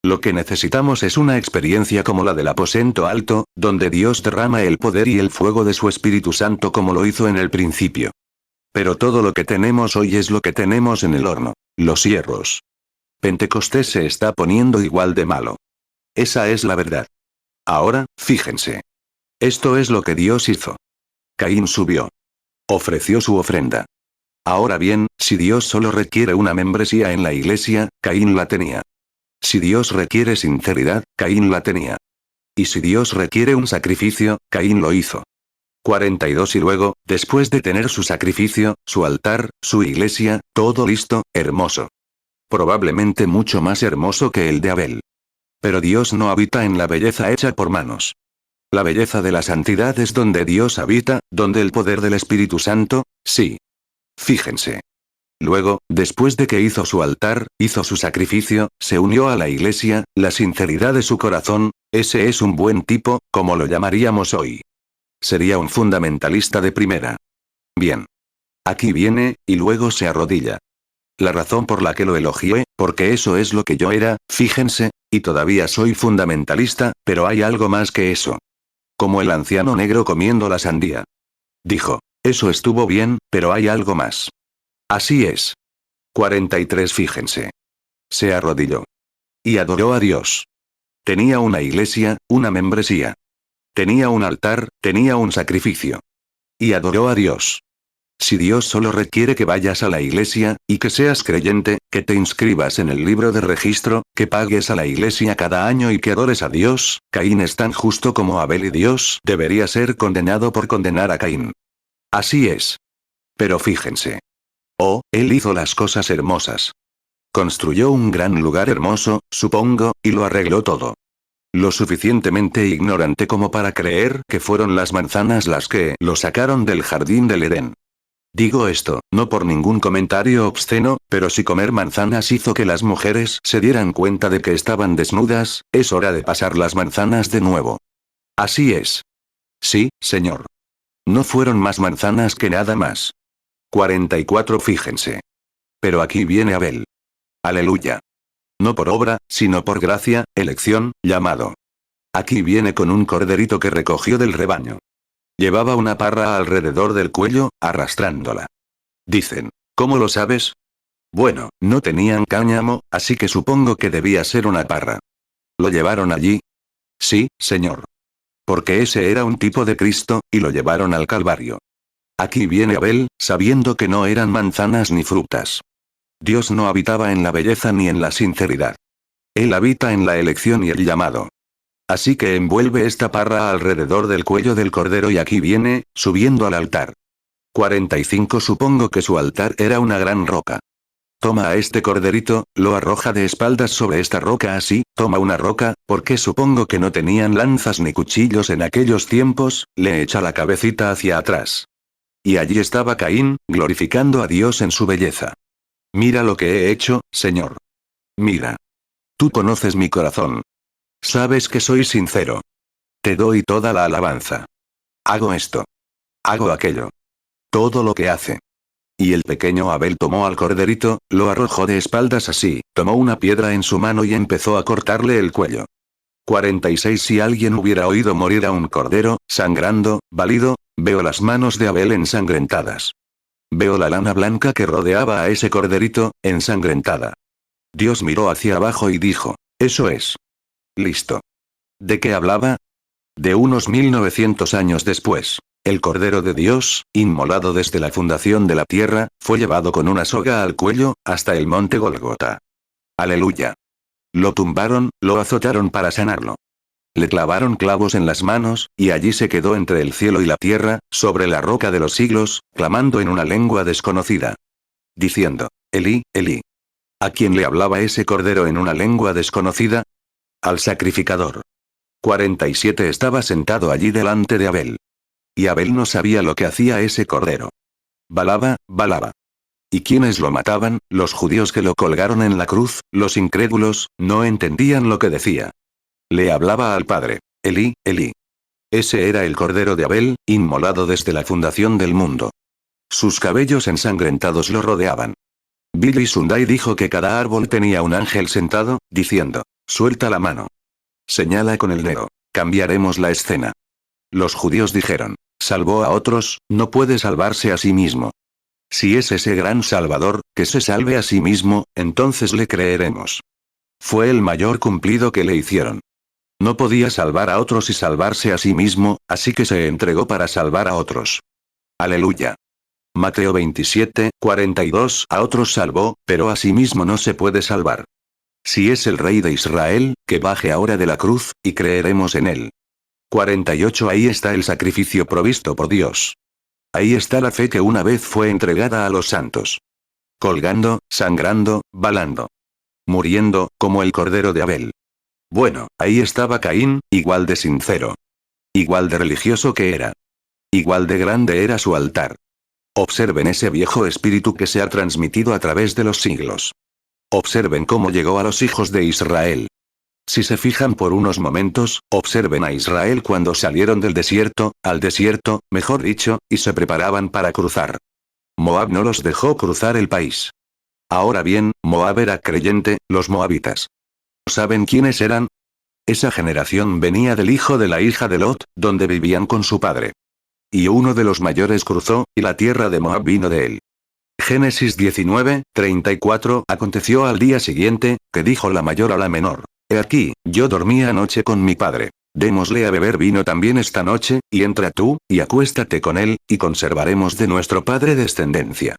Lo que necesitamos es una experiencia como la del aposento alto, donde Dios derrama el poder y el fuego de su Espíritu Santo como lo hizo en el principio. Pero todo lo que tenemos hoy es lo que tenemos en el horno, los hierros. Pentecostés se está poniendo igual de malo. Esa es la verdad. Ahora, fíjense. Esto es lo que Dios hizo. Caín subió. Ofreció su ofrenda. Ahora bien, si Dios solo requiere una membresía en la iglesia, Caín la tenía. Si Dios requiere sinceridad, Caín la tenía. Y si Dios requiere un sacrificio, Caín lo hizo. 42 Y luego, después de tener su sacrificio, su altar, su iglesia, todo listo, hermoso. Probablemente mucho más hermoso que el de Abel. Pero Dios no habita en la belleza hecha por manos. La belleza de la santidad es donde Dios habita, donde el poder del Espíritu Santo, sí. Fíjense. Luego, después de que hizo su altar, hizo su sacrificio, se unió a la iglesia, la sinceridad de su corazón, ese es un buen tipo, como lo llamaríamos hoy. Sería un fundamentalista de primera. Bien. Aquí viene, y luego se arrodilla. La razón por la que lo elogié, porque eso es lo que yo era, fíjense, y todavía soy fundamentalista, pero hay algo más que eso. Como el anciano negro comiendo la sandía. Dijo, eso estuvo bien, pero hay algo más. Así es. 43 Fíjense. Se arrodilló. Y adoró a Dios. Tenía una iglesia, una membresía. Tenía un altar, tenía un sacrificio. Y adoró a Dios. Si Dios solo requiere que vayas a la iglesia, y que seas creyente, que te inscribas en el libro de registro, que pagues a la iglesia cada año y que adores a Dios, Caín es tan justo como Abel y Dios debería ser condenado por condenar a Caín. Así es. Pero fíjense. Oh, él hizo las cosas hermosas. Construyó un gran lugar hermoso, supongo, y lo arregló todo. Lo suficientemente ignorante como para creer que fueron las manzanas las que lo sacaron del jardín del Edén. Digo esto, no por ningún comentario obsceno, pero si comer manzanas hizo que las mujeres se dieran cuenta de que estaban desnudas, es hora de pasar las manzanas de nuevo. Así es. Sí, señor. No fueron más manzanas que nada más. 44 Fíjense. Pero aquí viene Abel. Aleluya. No por obra, sino por gracia, elección, llamado. Aquí viene con un corderito que recogió del rebaño. Llevaba una parra alrededor del cuello, arrastrándola. Dicen, ¿cómo lo sabes? Bueno, no tenían cáñamo, así que supongo que debía ser una parra. ¿Lo llevaron allí? Sí, señor. Porque ese era un tipo de Cristo, y lo llevaron al Calvario. Aquí viene Abel, sabiendo que no eran manzanas ni frutas. Dios no habitaba en la belleza ni en la sinceridad. Él habita en la elección y el llamado. Así que envuelve esta parra alrededor del cuello del cordero y aquí viene, subiendo al altar. 45 Supongo que su altar era una gran roca. Toma a este corderito, lo arroja de espaldas sobre esta roca así, toma una roca, porque supongo que no tenían lanzas ni cuchillos en aquellos tiempos, le echa la cabecita hacia atrás. Y allí estaba Caín, glorificando a Dios en su belleza. Mira lo que he hecho, Señor. Mira. Tú conoces mi corazón. Sabes que soy sincero. Te doy toda la alabanza. Hago esto. Hago aquello. Todo lo que hace. Y el pequeño Abel tomó al corderito, lo arrojó de espaldas así, tomó una piedra en su mano y empezó a cortarle el cuello. 46 Si alguien hubiera oído morir a un cordero, sangrando, válido, veo las manos de Abel ensangrentadas. Veo la lana blanca que rodeaba a ese corderito, ensangrentada. Dios miró hacia abajo y dijo, eso es. Listo. ¿De qué hablaba? De unos 1900 años después. El Cordero de Dios, inmolado desde la fundación de la tierra, fue llevado con una soga al cuello, hasta el monte Golgota. Aleluya. Lo tumbaron, lo azotaron para sanarlo. Le clavaron clavos en las manos, y allí se quedó entre el cielo y la tierra, sobre la roca de los siglos, clamando en una lengua desconocida. Diciendo, Elí, Elí. ¿A quién le hablaba ese cordero en una lengua desconocida? Al sacrificador. 47 Estaba sentado allí delante de Abel. Y Abel no sabía lo que hacía ese cordero. Balaba, balaba. ¿Y quiénes lo mataban? Los judíos que lo colgaron en la cruz, los incrédulos, no entendían lo que decía. Le hablaba al Padre. Elí, Elí. Ese era el cordero de Abel, inmolado desde la fundación del mundo. Sus cabellos ensangrentados lo rodeaban. Billy Sunday dijo que cada árbol tenía un ángel sentado, diciendo, suelta la mano. Señala con el dedo. Cambiaremos la escena. Los judíos dijeron, salvó a otros, no puede salvarse a sí mismo. Si es ese gran Salvador, que se salve a sí mismo, entonces le creeremos. Fue el mayor cumplido que le hicieron. No podía salvar a otros y salvarse a sí mismo, así que se entregó para salvar a otros. Aleluya. Mateo 27, 42. A otros salvó, pero a sí mismo no se puede salvar. Si es el Rey de Israel, que baje ahora de la cruz, y creeremos en él. 48. Ahí está el sacrificio provisto por Dios. Ahí está la fe que una vez fue entregada a los santos. Colgando, sangrando, balando. Muriendo, como el cordero de Abel. Bueno, ahí estaba Caín, igual de sincero. Igual de religioso que era. Igual de grande era su altar. Observen ese viejo espíritu que se ha transmitido a través de los siglos. Observen cómo llegó a los hijos de Israel. Si se fijan por unos momentos, observen a Israel cuando salieron del desierto, al desierto, mejor dicho, y se preparaban para cruzar. Moab no los dejó cruzar el país. Ahora bien, Moab era creyente, los moabitas. ¿Saben quiénes eran? Esa generación venía del hijo de la hija de Lot, donde vivían con su padre. Y uno de los mayores cruzó, y la tierra de Moab vino de él. Génesis 19, 34. Aconteció al día siguiente, que dijo la mayor a la menor: He aquí, yo dormía anoche con mi padre. Démosle a beber vino también esta noche, y entra tú, y acuéstate con él, y conservaremos de nuestro padre descendencia.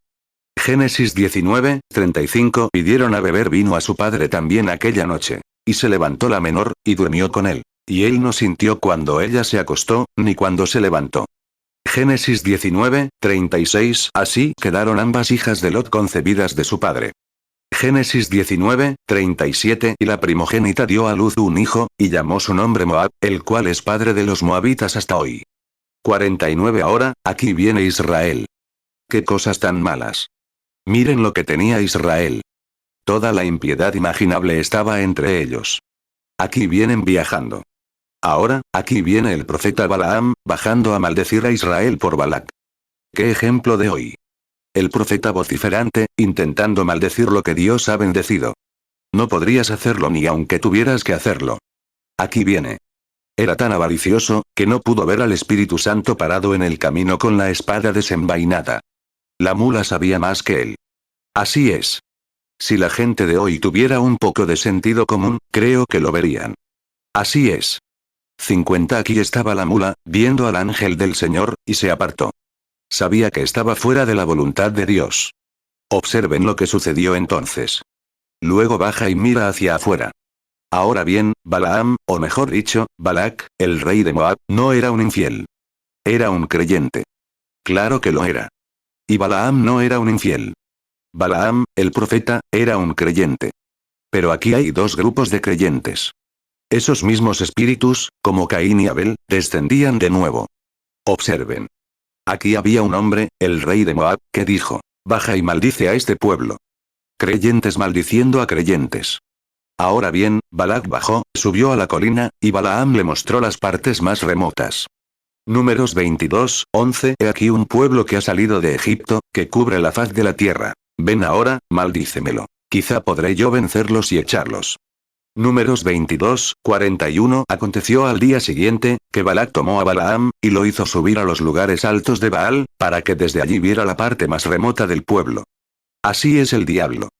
Génesis 19, 35. Y dieron a beber vino a su padre también aquella noche. Y se levantó la menor, y durmió con él. Y él no sintió cuando ella se acostó, ni cuando se levantó. Génesis 19, 36. Así quedaron ambas hijas de Lot concebidas de su padre. Génesis 19, 37. Y la primogénita dio a luz un hijo, y llamó su nombre Moab, el cual es padre de los moabitas hasta hoy. 49. Ahora, aquí viene Israel. ¡Qué cosas tan malas! Miren lo que tenía Israel. Toda la impiedad imaginable estaba entre ellos. Aquí vienen viajando. Ahora, aquí viene el profeta Balaam, bajando a maldecir a Israel por Balac. ¡Qué ejemplo de hoy! El profeta vociferante, intentando maldecir lo que Dios ha bendecido. No podrías hacerlo ni aunque tuvieras que hacerlo. Aquí viene. Era tan avaricioso, que no pudo ver al Espíritu Santo parado en el camino con la espada desenvainada. La mula sabía más que él. Así es. Si la gente de hoy tuviera un poco de sentido común, creo que lo verían. Así es. 50. Aquí estaba la mula, viendo al ángel del Señor, y se apartó. Sabía que estaba fuera de la voluntad de Dios. Observen lo que sucedió entonces. Luego baja y mira hacia afuera. Ahora bien, Balaam, o mejor dicho, Balac, el rey de Moab, no era un infiel. Era un creyente. Claro que lo era. Y Balaam no era un infiel. Balaam, el profeta, era un creyente. Pero aquí hay dos grupos de creyentes. Esos mismos espíritus, como Caín y Abel, descendían de nuevo. Observen. Aquí había un hombre, el rey de Moab, que dijo: Baja y maldice a este pueblo. Creyentes maldiciendo a creyentes. Ahora bien, Balac bajó, subió a la colina, y Balaam le mostró las partes más remotas. Números 22, 11. He aquí un pueblo que ha salido de Egipto, que cubre la faz de la tierra. Ven ahora, maldícemelo. Quizá podré yo vencerlos y echarlos. Números 22, 41. Aconteció al día siguiente, que Balac tomó a Balaam, y lo hizo subir a los lugares altos de Baal, para que desde allí viera la parte más remota del pueblo. Así es el diablo.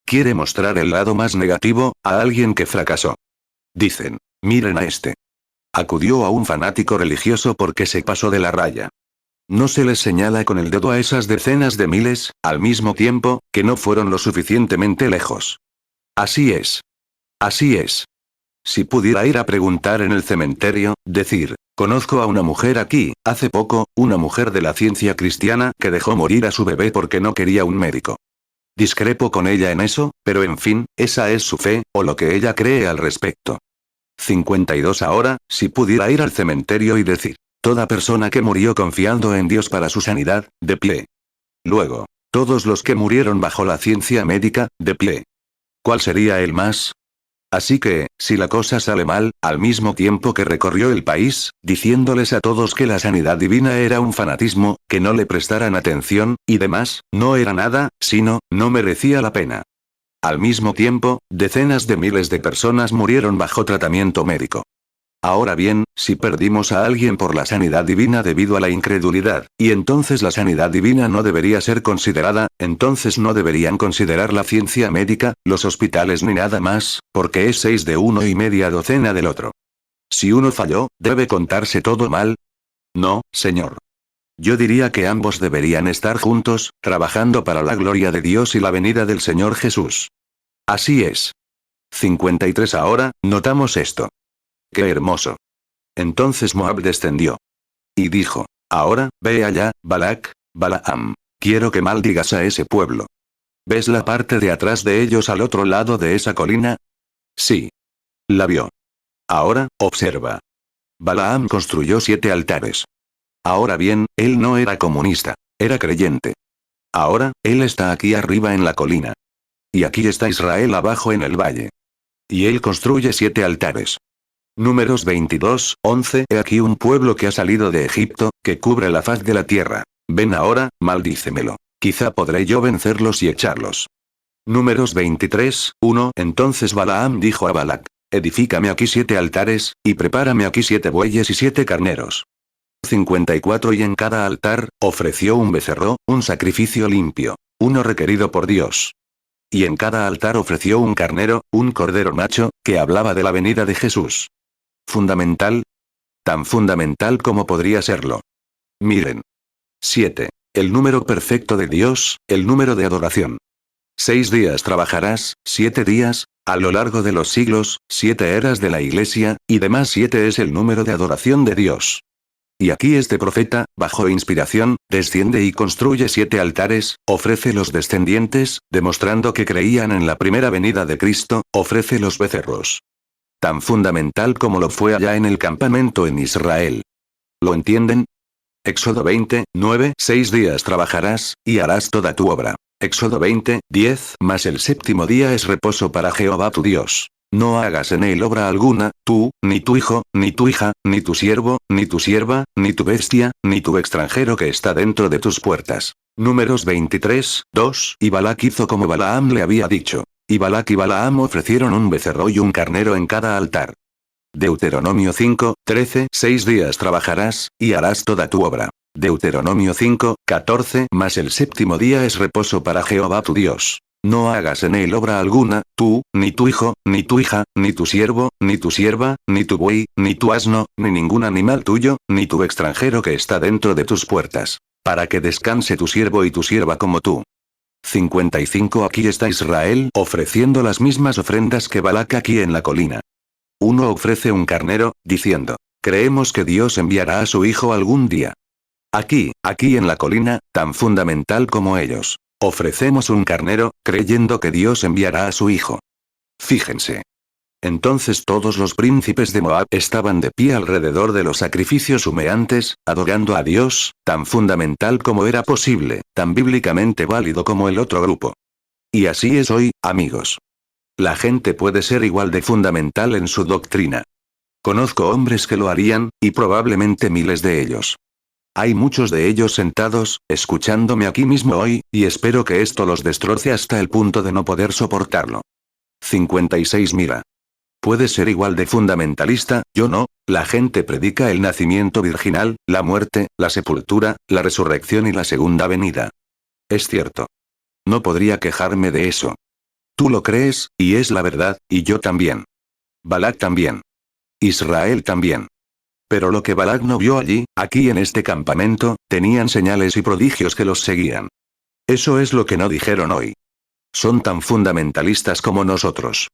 Quiere mostrar el lado más negativo, a alguien que fracasó. Dicen: miren a este. Acudió a un fanático religioso porque se pasó de la raya. No se les señala con el dedo a esas decenas de miles, al mismo tiempo, que no fueron lo suficientemente lejos. Así es. Así es. Si pudiera ir a preguntar en el cementerio, decir: conozco a una mujer aquí, hace poco, una mujer de la ciencia cristiana que dejó morir a su bebé porque no quería un médico. Discrepo con ella en eso, pero en fin, esa es su fe, o lo que ella cree al respecto. 52. Ahora, si pudiera ir al cementerio y decir: toda persona que murió confiando en Dios para su sanidad, de pie. Luego, todos los que murieron bajo la ciencia médica, de pie. ¿Cuál sería el más? Así que, si la cosa sale mal, al mismo tiempo que recorrió el país, diciéndoles a todos que la sanidad divina era un fanatismo, que no le prestaran atención, y demás, no era nada, sino, no merecía la pena. Al mismo tiempo, decenas de miles de personas murieron bajo tratamiento médico. Ahora bien, si perdimos a alguien por la sanidad divina debido a la incredulidad, y entonces la sanidad divina no debería ser considerada, entonces no deberían considerar la ciencia médica, los hospitales ni nada más, porque es 6 de uno y media docena del otro. Si uno falló, ¿debe contarse todo mal? No, señor. Yo diría que ambos deberían estar juntos, trabajando para la gloria de Dios y la venida del Señor Jesús. Así es. 53. Ahora, notamos esto. ¡Qué hermoso! Entonces Moab descendió. Y dijo: Ahora, ve allá, Balaam. Quiero que maldigas a ese pueblo. ¿Ves la parte de atrás de ellos al otro lado de esa colina? Sí. La vio. Ahora, observa. Balaam construyó 7 altares. Ahora bien, él no era comunista, era creyente. Ahora, él está aquí arriba en la colina. Y aquí está Israel abajo en el valle. Y él construye 7 altares. Números 22, 11. He aquí un pueblo que ha salido de Egipto, que cubre la faz de la tierra. Ven ahora, maldícemelo. Quizá podré yo vencerlos y echarlos. Números 23, 1. Entonces Balaam dijo a Balac: Edifícame aquí 7 altares, y prepárame aquí 7 bueyes y 7 carneros. 54. Y en cada altar, ofreció un becerro, un sacrificio limpio, uno requerido por Dios. Y en cada altar ofreció un carnero, un cordero macho, que hablaba de la venida de Jesús. ¿Fundamental? Tan fundamental como podría serlo. Miren. 7. El número perfecto de Dios, el número de adoración. 6 días trabajarás, 7 días, a lo largo de los siglos, 7 eras de la Iglesia, y demás 7 es el número de adoración de Dios. Y aquí este profeta, bajo inspiración, desciende y construye 7 altares, ofrece los descendientes, demostrando que creían en la primera venida de Cristo, ofrece los becerros. Tan fundamental como lo fue allá en el campamento en Israel. ¿Lo entienden? Éxodo 20, 9. 6 días trabajarás, y harás toda tu obra. Éxodo 20, 10. Mas el séptimo día es reposo para Jehová tu Dios. No hagas en él obra alguna, tú, ni tu hijo, ni tu hija, ni tu siervo, ni tu sierva, ni tu bestia, ni tu extranjero que está dentro de tus puertas. Números 23, 2. Y Balac hizo como Balaam le había dicho. Y Balac y Balaam ofrecieron un becerro y un carnero en cada altar. Deuteronomio 5, 13. 6 días trabajarás, y harás toda tu obra. Deuteronomio 5, 14. Mas el séptimo día es reposo para Jehová tu Dios. No hagas en él obra alguna, tú, ni tu hijo, ni tu hija, ni tu siervo, ni tu sierva, ni tu buey, ni tu asno, ni ningún animal tuyo, ni tu extranjero que está dentro de tus puertas. Para que descanse tu siervo y tu sierva como tú. 55. Aquí está Israel ofreciendo las mismas ofrendas que Balac aquí en la colina. Uno ofrece un carnero, diciendo: Creemos que Dios enviará a su hijo algún día. Aquí en la colina, tan fundamental como ellos. Ofrecemos un carnero, creyendo que Dios enviará a su hijo. Fíjense. Entonces todos los príncipes de Moab estaban de pie alrededor de los sacrificios humeantes, adorando a Dios, tan fundamental como era posible, tan bíblicamente válido como el otro grupo. Y así es hoy, amigos. La gente puede ser igual de fundamental en su doctrina. Conozco hombres que lo harían, y probablemente miles de ellos. Hay muchos de ellos sentados, escuchándome aquí mismo hoy, y espero que esto los destroce hasta el punto de no poder soportarlo. 56. Mira. Puede ser igual de fundamentalista, yo no. La gente predica el nacimiento virginal, la muerte, la sepultura, la resurrección y la segunda venida. Es cierto. No podría quejarme de eso. Tú lo crees, y es la verdad, y yo también. Balac también. Israel también. Pero lo que Balac no vio allí, aquí en este campamento, tenían señales y prodigios que los seguían. Eso es lo que no dijeron hoy. Son tan fundamentalistas como nosotros.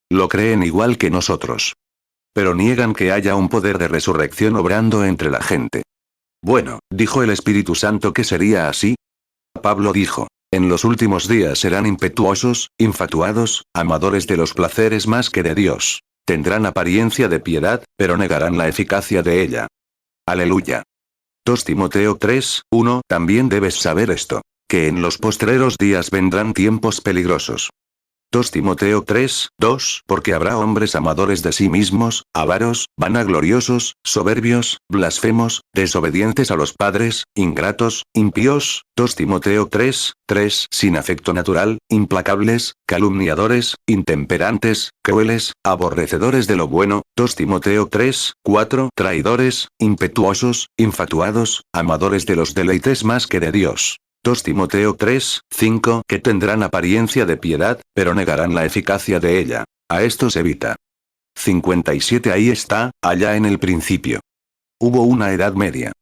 Lo creen igual que nosotros. Pero niegan que haya un poder de resurrección obrando entre la gente. Bueno, dijo el Espíritu Santo que sería así. Pablo dijo: en los últimos días serán impetuosos, infatuados, amadores de los placeres más que de Dios. Tendrán apariencia de piedad, pero negarán la eficacia de ella. Aleluya. 2 Timoteo 3, 1. También debes saber esto, que en los postreros días vendrán tiempos peligrosos. 2 Timoteo 3, 2. Porque habrá hombres amadores de sí mismos, avaros, vanagloriosos, soberbios, blasfemos, desobedientes a los padres, ingratos, impíos. 2 Timoteo 3, 3. Sin afecto natural, implacables, calumniadores, intemperantes, crueles, aborrecedores de lo bueno. 2 Timoteo 3, 4. Traidores, impetuosos, infatuados, amadores de los deleites más que de Dios. 2 Timoteo 3, 5. Que tendrán apariencia de piedad, pero negarán la eficacia de ella. A estos evita. 57. Ahí está, allá en el principio. Hubo una edad media.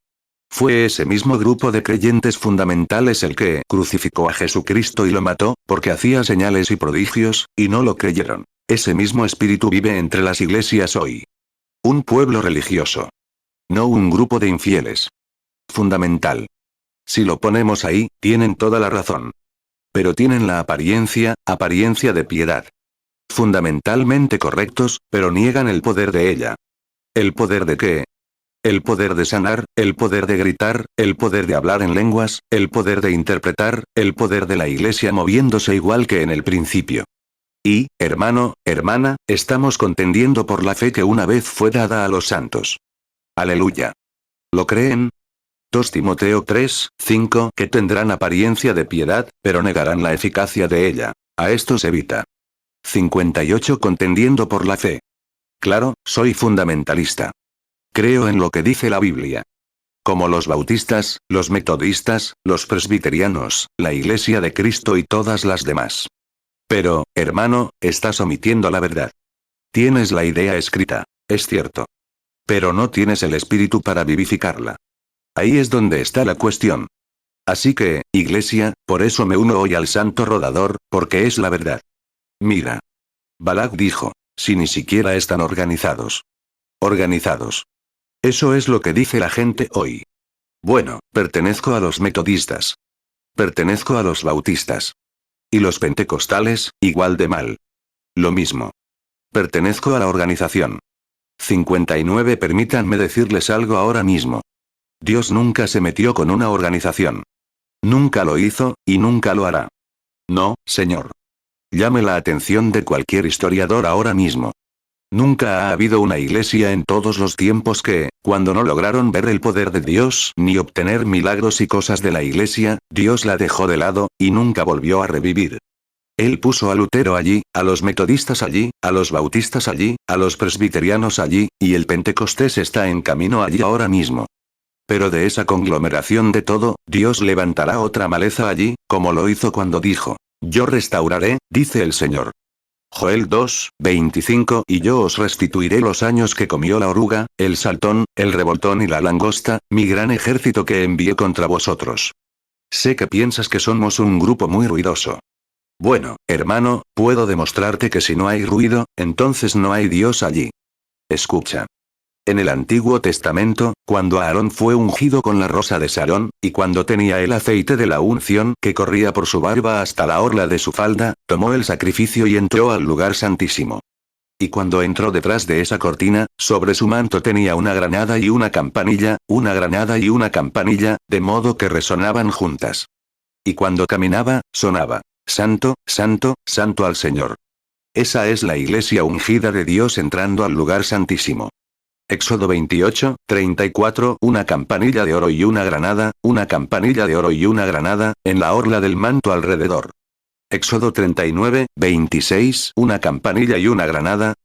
Fue ese mismo grupo de creyentes fundamentales el que crucificó a Jesucristo y lo mató, porque hacía señales y prodigios, y no lo creyeron. Ese mismo espíritu vive entre las iglesias hoy. Un pueblo religioso. No un grupo de infieles. Fundamental. Si lo ponemos ahí, tienen toda la razón. Pero tienen la apariencia de piedad. Fundamentalmente correctos, pero niegan el poder de ella. ¿El poder de qué? El poder de sanar, el poder de gritar, el poder de hablar en lenguas, el poder de interpretar, el poder de la iglesia moviéndose igual que en el principio. Y, hermano, hermana, estamos contendiendo por la fe que una vez fue dada a los santos. Aleluya. ¿Lo creen? 2 Timoteo 3, 5 que tendrán apariencia de piedad, pero negarán la eficacia de ella. A esto se evita. 58 Contendiendo por la fe. Claro, soy fundamentalista. Creo en lo que dice la Biblia. Como los bautistas, los metodistas, los presbiterianos, la Iglesia de Cristo y todas las demás. Pero, hermano, estás omitiendo la verdad. Tienes la idea escrita, es cierto. Pero no tienes el espíritu para vivificarla. Ahí es donde está la cuestión. Así que, Iglesia, por eso me uno hoy al santo rodador, porque es la verdad. Mira. Balak dijo, si ni siquiera están organizados. Organizados. Eso es lo que dice la gente hoy. Bueno, pertenezco a los metodistas. Pertenezco a los bautistas. Y los pentecostales, igual de mal. Lo mismo. Pertenezco a la organización. 59 Permítanme decirles algo ahora mismo. Dios nunca se metió con una organización. Nunca lo hizo, y nunca lo hará. No, señor. Llame la atención de cualquier historiador ahora mismo. Nunca ha habido una iglesia en todos los tiempos que, cuando no lograron ver el poder de Dios ni obtener milagros y cosas de la iglesia, Dios la dejó de lado, y nunca volvió a revivir. Él puso a Lutero allí, a los metodistas allí, a los bautistas allí, a los presbiterianos allí, y el Pentecostés está en camino allí ahora mismo. Pero de esa conglomeración de todo, Dios levantará otra maleza allí, como lo hizo cuando dijo, yo restauraré, dice el Señor. Joel 2, 25 Y yo os restituiré los años que comió la oruga, el saltón, el revoltón y la langosta, mi gran ejército que envié contra vosotros. Sé que piensas que somos un grupo muy ruidoso. Bueno, hermano, puedo demostrarte que si no hay ruido, entonces no hay Dios allí. Escucha. En el Antiguo Testamento, cuando Aarón fue ungido con la rosa de Sarón, y cuando tenía el aceite de la unción que corría por su barba hasta la orla de su falda, tomó el sacrificio y entró al lugar santísimo. Y cuando entró detrás de esa cortina, sobre su manto tenía una granada y una campanilla, una granada y una campanilla, de modo que resonaban juntas. Y cuando caminaba, sonaba, Santo, Santo, Santo al Señor. Esa es la iglesia ungida de Dios entrando al lugar santísimo. Éxodo 28, 34 Una campanilla de oro y una granada, una campanilla de oro y una granada, en la orla del manto alrededor. Éxodo 39, 26 Una campanilla y una granada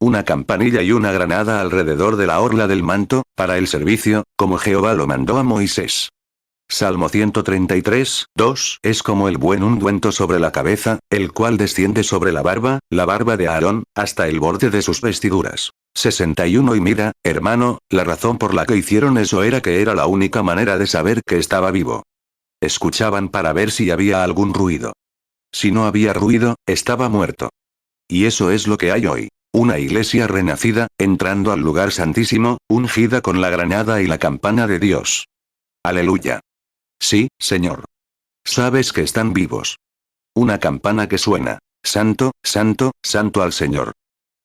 alrededor de la orla del manto, para el servicio, como Jehová lo mandó a Moisés. Salmo 133, 2 Es como el buen ungüento sobre la cabeza, el cual desciende sobre la barba de Aarón, hasta el borde de sus vestiduras. 61 Y mira, hermano, la razón por la que hicieron eso era que era la única manera de saber que estaba vivo. Escuchaban para ver si había algún ruido. Si no había ruido, estaba muerto. Y eso es lo que hay hoy. Una iglesia renacida, entrando al lugar santísimo, ungida con la granada y la campana de Dios. Aleluya. Sí, Señor. Sabes que están vivos. Una campana que suena. Santo, Santo, Santo al Señor.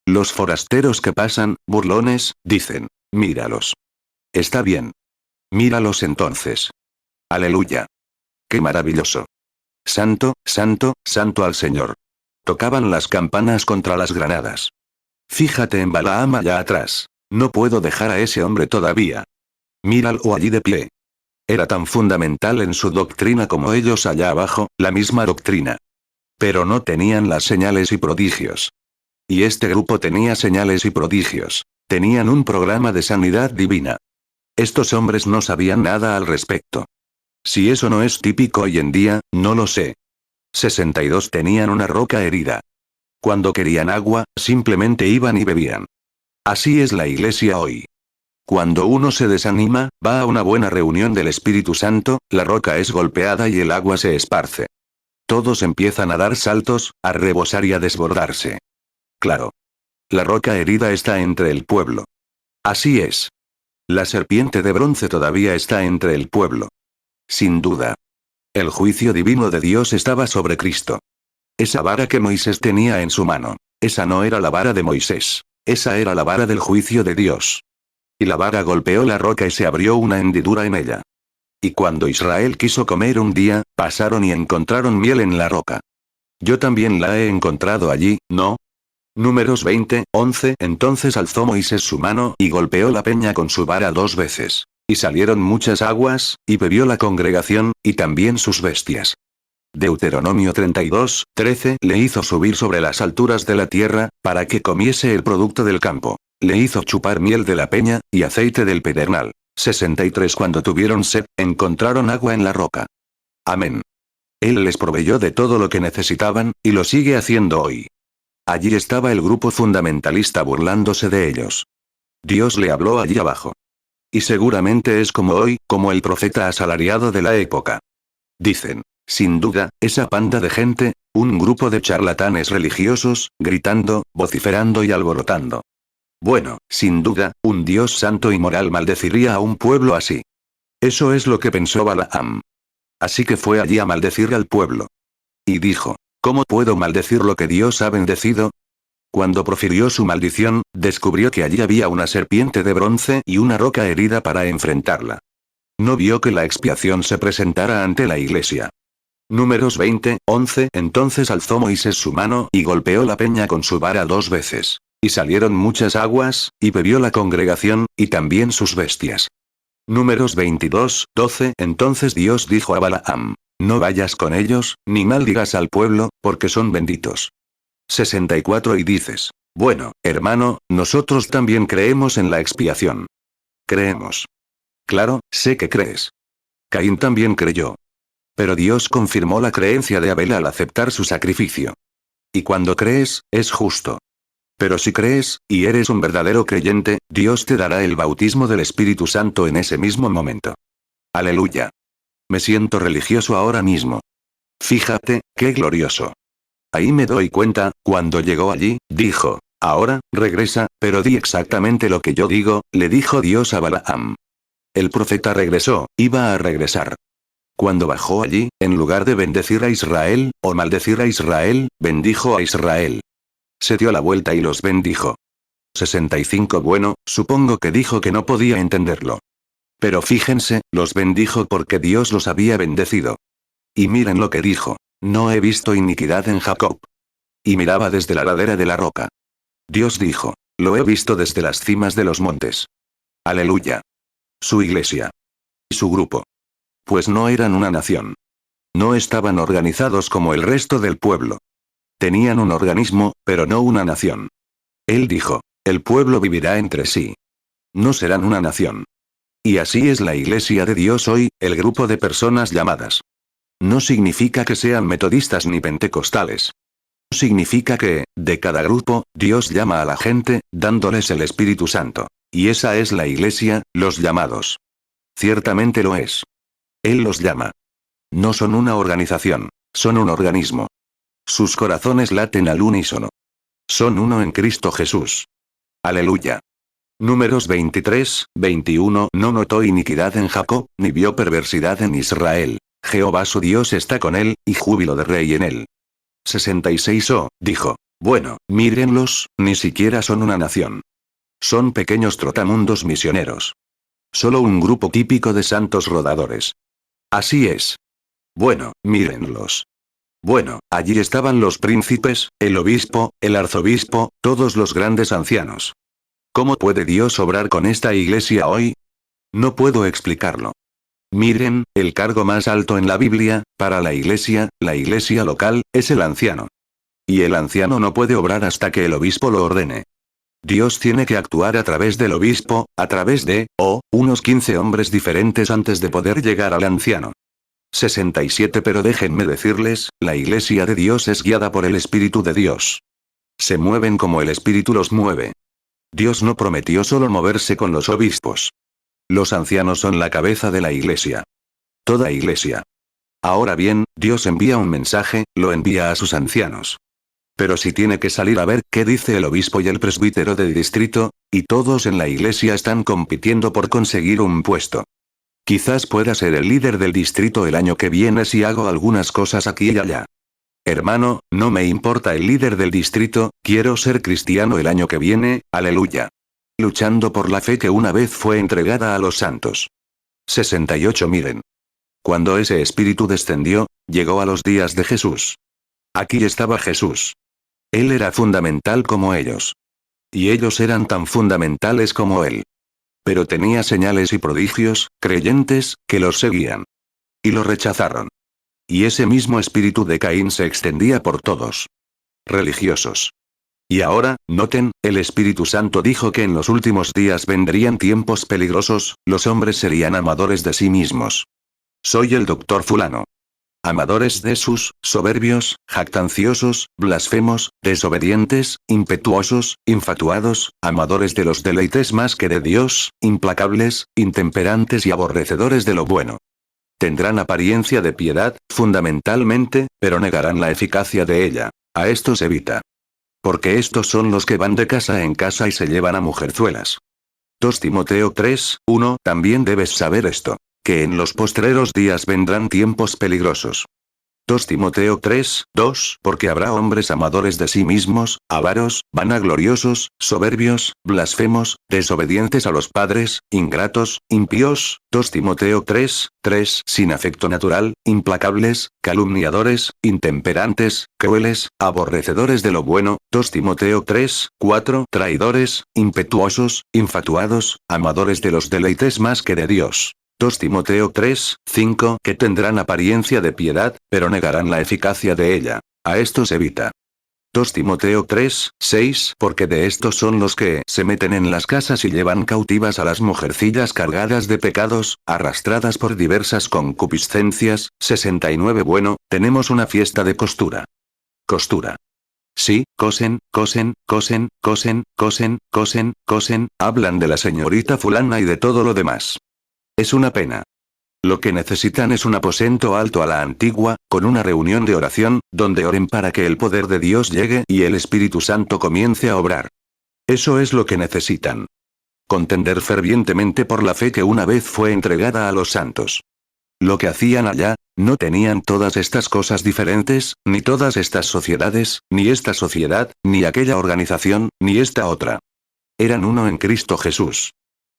Los forasteros que pasan, burlones, dicen, míralos. Está bien. Míralos entonces. Aleluya. Qué maravilloso. Santo, Santo, Santo al Señor. Tocaban las campanas contra las granadas. Fíjate en Balaam allá atrás. No puedo dejar a ese hombre todavía. Míralo allí de pie. Era tan fundamental en su doctrina como ellos allá abajo, la misma doctrina. Pero no tenían las señales y prodigios. Y este grupo tenía señales y prodigios. Tenían un programa de sanidad divina. Estos hombres no sabían nada al respecto. Si eso no es típico hoy en día, no lo sé. 62 Tenían una roca herida. Cuando querían agua, simplemente iban y bebían. Así es la iglesia hoy. Cuando uno se desanima, va a una buena reunión del Espíritu Santo, la roca es golpeada y el agua se esparce. Todos empiezan a dar saltos, a rebosar y a desbordarse. Claro. La roca herida está entre el pueblo. Así es. La serpiente de bronce todavía está entre el pueblo. Sin duda. El juicio divino de Dios estaba sobre Cristo. Esa vara que Moisés tenía en su mano. Esa no era la vara de Moisés. Esa era la vara del juicio de Dios. Y la vara golpeó la roca y se abrió una hendidura en ella. Y cuando Israel quiso comer un día, pasaron y encontraron miel en la roca. Yo también la he encontrado allí, ¿no? Números 20:11. Entonces alzó Moisés su mano y golpeó la peña con su vara 2 veces. Y salieron muchas aguas, y bebió la congregación, y también sus bestias. Deuteronomio 32:13. Le hizo subir sobre las alturas de la tierra, para que comiese el producto del campo. Le hizo chupar miel de la peña, y aceite del pedernal. 63. Cuando tuvieron sed, encontraron agua en la roca. Amén. Él les proveyó de todo lo que necesitaban, y lo sigue haciendo hoy. Allí estaba el grupo fundamentalista burlándose de ellos. Dios le habló allí abajo. Y seguramente es como hoy, como el profeta asalariado de la época. Dicen, sin duda, esa panda de gente, un grupo de charlatanes religiosos, gritando, vociferando y alborotando. Bueno, sin duda, un Dios santo y moral maldeciría a un pueblo así. Eso es lo que pensó Balaam. Así que fue allí a maldecir al pueblo. Y dijo, ¿cómo puedo maldecir lo que Dios ha bendecido? Cuando profirió su maldición, descubrió que allí había una serpiente de bronce y una roca herida para enfrentarla. No vio que la expiación se presentara ante la iglesia. Números 20:11. Entonces alzó Moisés su mano y golpeó la peña con su vara 2 veces. Y salieron muchas aguas, y bebió la congregación, y también sus bestias. Números 22:12. Entonces Dios dijo a Balaam, no vayas con ellos, ni maldigas al pueblo, porque son benditos. 64. Y dices, bueno, hermano, nosotros también creemos en la expiación. Creemos. Claro, sé que crees. Caín también creyó. Pero Dios confirmó la creencia de Abel al aceptar su sacrificio. Y cuando crees, es justo. Pero si crees, y eres un verdadero creyente, Dios te dará el bautismo del Espíritu Santo en ese mismo momento. Aleluya. Me siento religioso ahora mismo. Fíjate, qué glorioso. Ahí me doy cuenta, cuando llegó allí, dijo, ahora, regresa, pero di exactamente lo que yo digo, le dijo Dios a Balaam. El profeta regresó, iba a regresar. Cuando bajó allí, en lugar de bendecir a Israel, o maldecir a Israel, bendijo a Israel. Se dio la vuelta y los bendijo. 65. Bueno, supongo que dijo que no podía entenderlo. Pero fíjense, los bendijo porque Dios los había bendecido. Y miren lo que dijo, no he visto iniquidad en Jacob. Y miraba desde la ladera de la roca. Dios dijo, lo he visto desde las cimas de los montes. Aleluya. Su iglesia. Y su grupo. Pues no eran una nación. No estaban organizados como el resto del pueblo. Tenían un organismo, pero no una nación. Él dijo, el pueblo vivirá entre sí. No serán una nación. Y así es la iglesia de Dios hoy, el grupo de personas llamadas. No significa que sean metodistas ni pentecostales. Significa que, de cada grupo, Dios llama a la gente, dándoles el Espíritu Santo. Y esa es la iglesia, los llamados. Ciertamente lo es. Él los llama. No son una organización, son un organismo. Sus corazones laten al unísono. Son uno en Cristo Jesús. Aleluya. Números 23:21. No notó iniquidad en Jacob, ni vio perversidad en Israel. Jehová su Dios está con él, y júbilo de rey en él. 66. Oh, dijo, bueno, mírenlos, ni siquiera son una nación. Son pequeños trotamundos misioneros. Solo un grupo típico de santos rodadores. Así es. Bueno, mírenlos. Bueno, allí estaban los príncipes, el obispo, el arzobispo, todos los grandes ancianos. ¿Cómo puede Dios obrar con esta iglesia hoy? No puedo explicarlo. Miren, el cargo más alto en la Biblia, para la iglesia local, es el anciano. Y el anciano no puede obrar hasta que el obispo lo ordene. Dios tiene que actuar a través del obispo, a través de, unos 15 hombres diferentes antes de poder llegar al anciano. 67. Pero déjenme decirles, la iglesia de Dios es guiada por el Espíritu de Dios. Se mueven como el Espíritu los mueve. Dios no prometió solo moverse con los obispos. Los ancianos son la cabeza de la iglesia. Toda iglesia. Ahora bien, Dios envía un mensaje, lo envía a sus ancianos. Pero si tiene que salir a ver qué dice el obispo y el presbítero del distrito, y todos en la iglesia están compitiendo por conseguir un puesto. Quizás pueda ser el líder del distrito el año que viene si hago algunas cosas aquí y allá. Hermano, no me importa el líder del distrito, quiero ser cristiano el año que viene, aleluya. Luchando por la fe que una vez fue entregada a los santos. 68 Miren. Cuando ese espíritu descendió, llegó a los días de Jesús. Aquí estaba Jesús. Él era fundamental como ellos. Y ellos eran tan fundamentales como él. Pero tenía señales y prodigios, creyentes, que los seguían. Y lo rechazaron. Y ese mismo espíritu de Caín se extendía por todos. Religiosos. Y ahora, noten, el Espíritu Santo dijo que en los últimos días vendrían tiempos peligrosos, los hombres serían amadores de sí mismos. Soy el doctor fulano. Amadores de sus, soberbios, jactanciosos, blasfemos, desobedientes, impetuosos, infatuados, amadores de los deleites más que de Dios, implacables, intemperantes y aborrecedores de lo bueno. Tendrán apariencia de piedad, fundamentalmente, pero negarán la eficacia de ella. A estos evita. Porque estos son los que van de casa en casa y se llevan a mujerzuelas. 2 Timoteo 3, 1. También debes saber esto, que en los postreros días vendrán tiempos peligrosos. 2 Timoteo 3, 2. Porque habrá hombres amadores de sí mismos, avaros, vanagloriosos, soberbios, blasfemos, desobedientes a los padres, ingratos, impíos. 2 Timoteo 3, 3. Sin afecto natural, implacables, calumniadores, intemperantes, crueles, aborrecedores de lo bueno. 2 Timoteo 3, 4. Traidores, impetuosos, infatuados, amadores de los deleites más que de Dios. 2 Timoteo 3, 5. Que tendrán apariencia de piedad, pero negarán la eficacia de ella. A estos evita. 2 Timoteo 3, 6. Porque de estos son los que se meten en las casas y llevan cautivas a las mujercillas cargadas de pecados, arrastradas por diversas concupiscencias. 69. Bueno, tenemos una fiesta de costura. Costura. Sí, cosen, cosen, cosen, cosen, cosen, cosen, cosen, hablan de la señorita fulana y de todo lo demás. Es una pena. Lo que necesitan es un aposento alto a la antigua, con una reunión de oración, donde oren para que el poder de Dios llegue y el Espíritu Santo comience a obrar. Eso es lo que necesitan. Contender fervientemente por la fe que una vez fue entregada a los santos. Lo que hacían allá, no tenían todas estas cosas diferentes, ni todas estas sociedades, ni esta sociedad, ni aquella organización, ni esta otra. Eran uno en Cristo Jesús.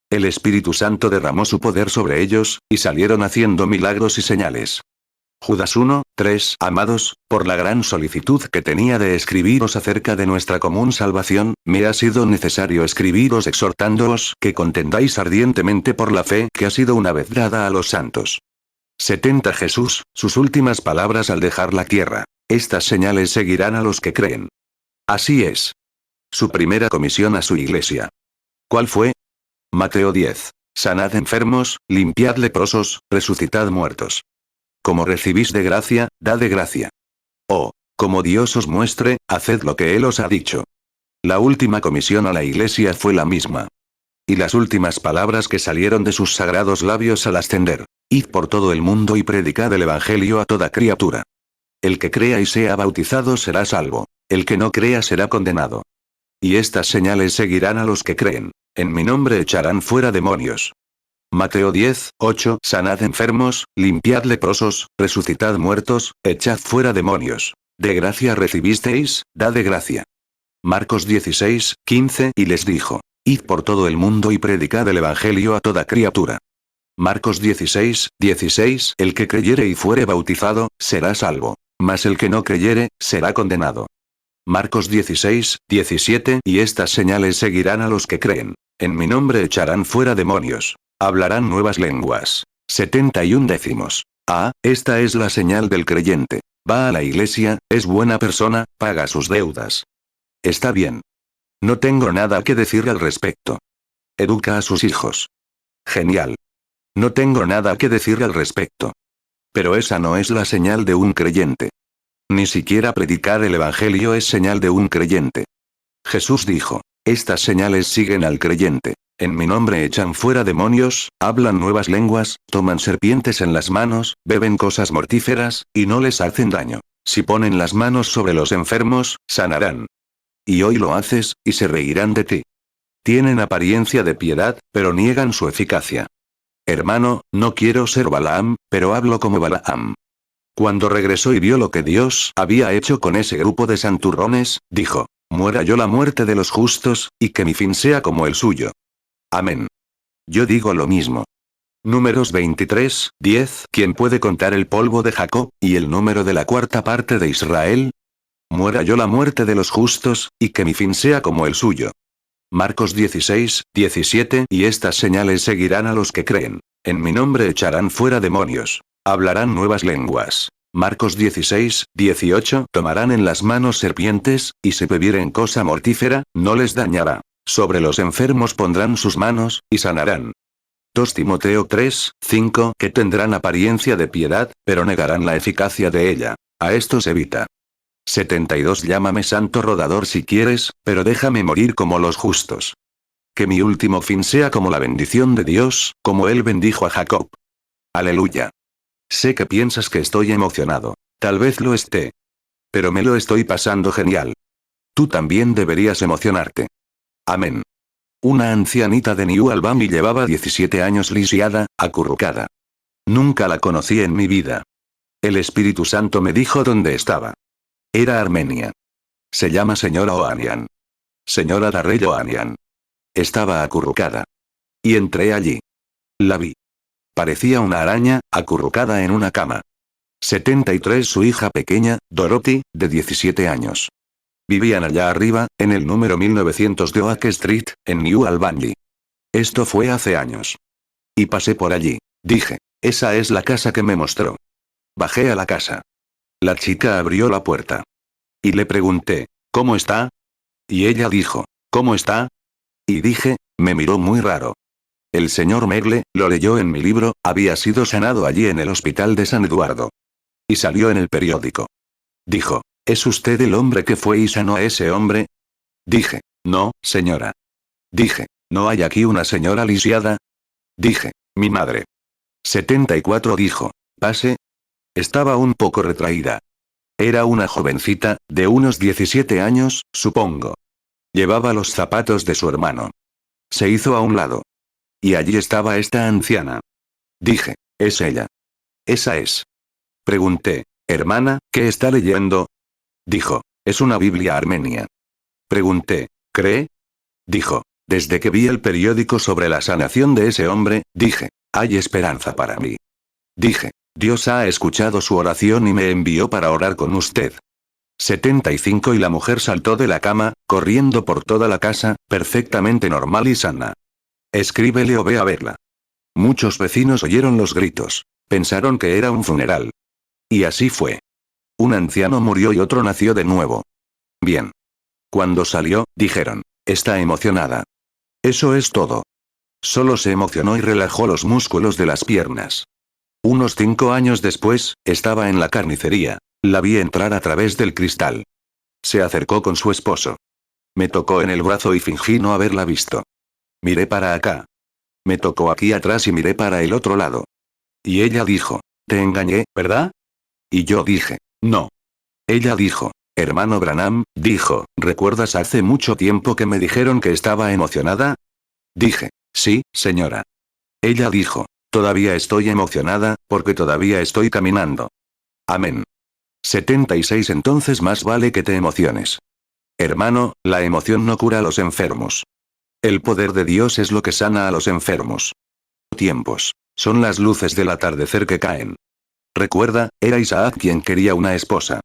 El Espíritu Santo derramó su poder sobre ellos, y salieron haciendo milagros y señales. Judas 1, 3. Amados, por la gran solicitud que tenía de escribiros acerca de nuestra común salvación, me ha sido necesario escribiros exhortándoos que contendáis ardientemente por la fe que ha sido una vez dada a los santos. 70. Jesús, sus últimas palabras al dejar la tierra. Estas señales seguirán a los que creen. Así es. Su primera comisión a su iglesia. ¿Cuál fue? Mateo 10. Sanad enfermos, limpiad leprosos, resucitad muertos. Como recibís de gracia, dad de gracia. O, como Dios os muestre, haced lo que Él os ha dicho. La última comisión a la iglesia fue la misma. Y las últimas palabras que salieron de sus sagrados labios al ascender. Id por todo el mundo y predicad el evangelio a toda criatura. El que crea y sea bautizado será salvo. El que no crea será condenado. Y estas señales seguirán a los que creen. En mi nombre echarán fuera demonios. Mateo 10, 8. Sanad enfermos, limpiad leprosos, resucitad muertos, echad fuera demonios. De gracia recibisteis, dad de gracia. Marcos 16, 15. Y les dijo: Id por todo el mundo y predicad el evangelio a toda criatura. Marcos 16, 16. El que creyere y fuere bautizado, será salvo. Mas el que no creyere, será condenado. Marcos 16, 17. Y estas señales seguirán a los que creen. En mi nombre echarán fuera demonios. Hablarán nuevas lenguas. 71 décimos. Ah, esta es la señal del creyente. Va a la iglesia, es buena persona, paga sus deudas. Está bien. No tengo nada que decir al respecto. Educa a sus hijos. Genial. No tengo nada que decir al respecto. Pero esa no es la señal de un creyente. Ni siquiera predicar el evangelio es señal de un creyente. Jesús dijo: Estas señales siguen al creyente. En mi nombre echan fuera demonios, hablan nuevas lenguas, toman serpientes en las manos, beben cosas mortíferas, y no les hacen daño. Si ponen las manos sobre los enfermos, sanarán. Y hoy lo haces, y se reirán de ti. Tienen apariencia de piedad, pero niegan su eficacia. Hermano, no quiero ser Balaam, pero hablo como Balaam. Cuando regresó y vio lo que Dios había hecho con ese grupo de santurrones, dijo, muera yo la muerte de los justos, y que mi fin sea como el suyo. Amén. Yo digo lo mismo. Números 23, 10. ¿Quién puede contar el polvo de Jacob, y el número de la cuarta parte de Israel? Muera yo la muerte de los justos, y que mi fin sea como el suyo. Marcos 16, 17. Y estas señales seguirán a los que creen. En mi nombre echarán fuera demonios. Hablarán nuevas lenguas. Marcos 16, 18. Tomarán en las manos serpientes, y si bebieren cosa mortífera, no les dañará. Sobre los enfermos pondrán sus manos, y sanarán. 2 Timoteo 3, 5. Que tendrán apariencia de piedad, pero negarán la eficacia de ella. A estos evita. 72. Llámame santo rodador si quieres, pero déjame morir como los justos. Que mi último fin sea como la bendición de Dios, como Él bendijo a Jacob. Aleluya. Sé que piensas que estoy emocionado. Tal vez lo esté. Pero me lo estoy pasando genial. Tú también deberías emocionarte. Amén. Una ancianita de New Albany llevaba 17 años lisiada, acurrucada. Nunca la conocí en mi vida. El Espíritu Santo me dijo dónde estaba. Era Armenia. Se llama señora Oanian. Señora Darrell Oanian. Estaba acurrucada. Y entré allí. La vi. Parecía una araña, acurrucada en una cama. 73. Su hija pequeña, Dorothy, de 17 años. Vivían allá arriba, en el número 1900 de Oak Street, en New Albany. Esto fue hace años. Y pasé por allí. Dije, esa es la casa que me mostró. Bajé a la casa. La chica abrió la puerta. Y le pregunté, ¿cómo está? Y ella dijo, ¿cómo está? Y dije, me miró muy raro. El señor Merle, lo leyó en mi libro, había sido sanado allí en el hospital de San Eduardo. Y salió en el periódico. Dijo, ¿es usted el hombre que fue y sanó a ese hombre? Dije, no, señora. Dije, ¿no hay aquí una señora lisiada? Dije, mi madre. 74. Dijo, pase. Estaba un poco retraída. Era una jovencita, de unos 17 años, supongo. Llevaba los zapatos de su hermano. Se hizo a un lado. Y allí estaba esta anciana. Dije, es ella. Esa es. Pregunté, hermana, ¿qué está leyendo? Dijo, es una Biblia armenia. Pregunté, ¿cree? Dijo, desde que vi el periódico sobre la sanación de ese hombre, dije, hay esperanza para mí. Dije, Dios ha escuchado su oración y me envió para orar con usted. 75. Y la mujer saltó de la cama, corriendo por toda la casa, perfectamente normal y sana. Escríbele o ve a verla. Muchos vecinos oyeron los gritos. Pensaron que era un funeral. Y así fue. Un anciano murió y otro nació de nuevo. Bien. Cuando salió, dijeron, está emocionada. Eso es todo. Solo se emocionó y relajó los músculos de las piernas. Unos 5 años después, estaba en la carnicería. La vi entrar a través del cristal. Se acercó con su esposo. Me tocó en el brazo y fingí no haberla visto. Miré para acá. Me tocó aquí atrás y miré para el otro lado. Y ella dijo, te engañé, ¿verdad? Y yo dije, no. Ella dijo, hermano Branham, dijo, ¿recuerdas hace mucho tiempo que me dijeron que estaba emocionada? Dije, sí, señora. Ella dijo, todavía estoy emocionada, porque todavía estoy caminando. Amén. 76. Entonces más vale que te emociones. Hermano, la emoción no cura a los enfermos. El poder de Dios es lo que sana a los enfermos. Tiempos. Son las luces del atardecer que caen. Recuerda, era Isaac quien quería una esposa.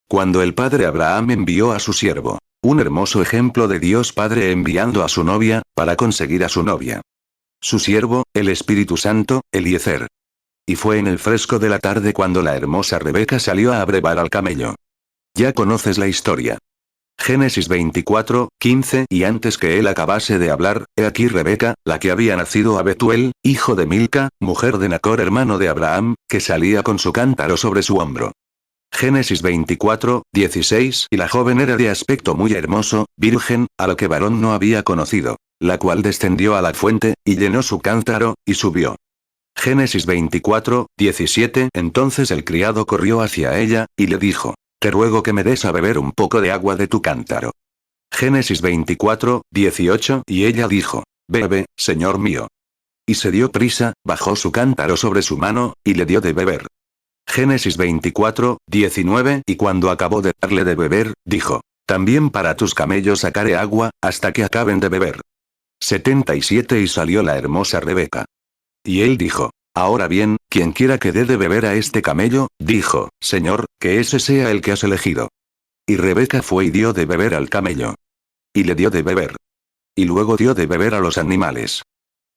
Cuando el padre Abraham envió a su siervo, un hermoso ejemplo de Dios Padre enviando a su novia, para conseguir a su novia. Su siervo, el Espíritu Santo, Eliezer. Y fue en el fresco de la tarde cuando la hermosa Rebeca salió a abrevar al camello. Ya conoces la historia. Génesis 24, 15. Y antes que él acabase de hablar, he aquí Rebeca, la que había nacido a Betuel, hijo de Milca, mujer de Nacor hermano de Abraham, que salía con su cántaro sobre su hombro. Génesis 24, 16. Y la joven era de aspecto muy hermoso, virgen, a lo que varón no había conocido, la cual descendió a la fuente, y llenó su cántaro, y subió. Génesis 24, 17. Entonces el criado corrió hacia ella, y le dijo: Te ruego que me des a beber un poco de agua de tu cántaro. Génesis 24, 18. Y ella dijo: Bebe, señor mío. Y se dio prisa, bajó su cántaro sobre su mano, y le dio de beber. Génesis 24, 19. Y cuando acabó de darle de beber, dijo: También para tus camellos sacaré agua, hasta que acaben de beber. 77. Y salió la hermosa Rebeca. Y él dijo: Ahora bien, quien quiera que dé de beber a este camello, dijo: Señor, que ese sea el que has elegido. Y Rebeca fue y dio de beber al camello. Y le dio de beber. Y luego dio de beber a los animales.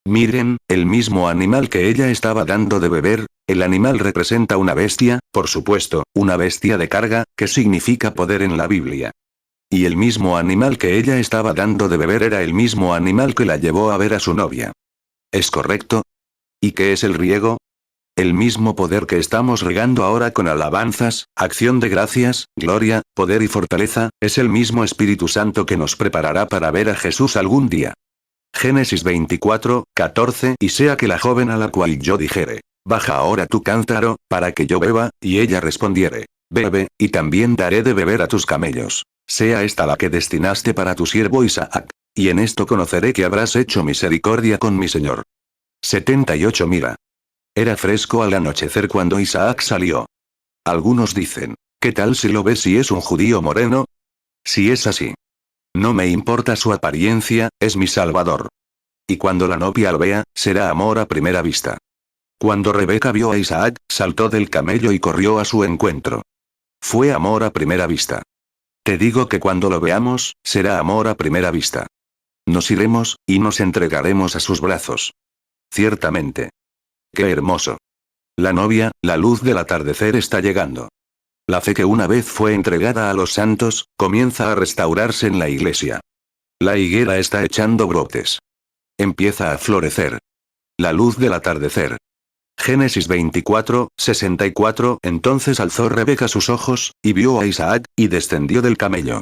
Miren, el mismo animal que ella estaba dando de beber, el animal representa una bestia, por supuesto, una bestia de carga, que significa poder en la Biblia. Y el mismo animal que ella estaba dando de beber era el mismo animal que la llevó a ver a su novia. ¿Es correcto? ¿Y qué es el riego? El mismo poder que estamos regando ahora con alabanzas, acción de gracias, gloria, poder y fortaleza, es el mismo Espíritu Santo que nos preparará para ver a Jesús algún día. Génesis 24, 14. Y sea que la joven a la cual yo dijere: Baja ahora tu cántaro, para que yo beba, y ella respondiere: Bebe, y también daré de beber a tus camellos. Sea esta la que destinaste para tu siervo Isaac. Y en esto conoceré que habrás hecho misericordia con mi señor. 78. Mira. Era fresco al anochecer cuando Isaac salió. Algunos dicen: ¿Qué tal si lo ves si es un judío moreno? Si es así. No me importa su apariencia, es mi salvador. Y cuando la novia lo vea, será amor a primera vista. Cuando Rebeca vio a Isaac, saltó del camello y corrió a su encuentro. Fue amor a primera vista. Te digo que cuando lo veamos, será amor a primera vista. Nos iremos, y nos entregaremos a sus brazos. Ciertamente. ¡Qué hermoso! La novia, la luz del atardecer está llegando. La fe que una vez fue entregada a los santos, comienza a restaurarse en la iglesia. La higuera está echando brotes. Empieza a florecer. La luz del atardecer. Génesis 24, 64. Entonces alzó Rebeca sus ojos, y vio a Isaac, y descendió del camello.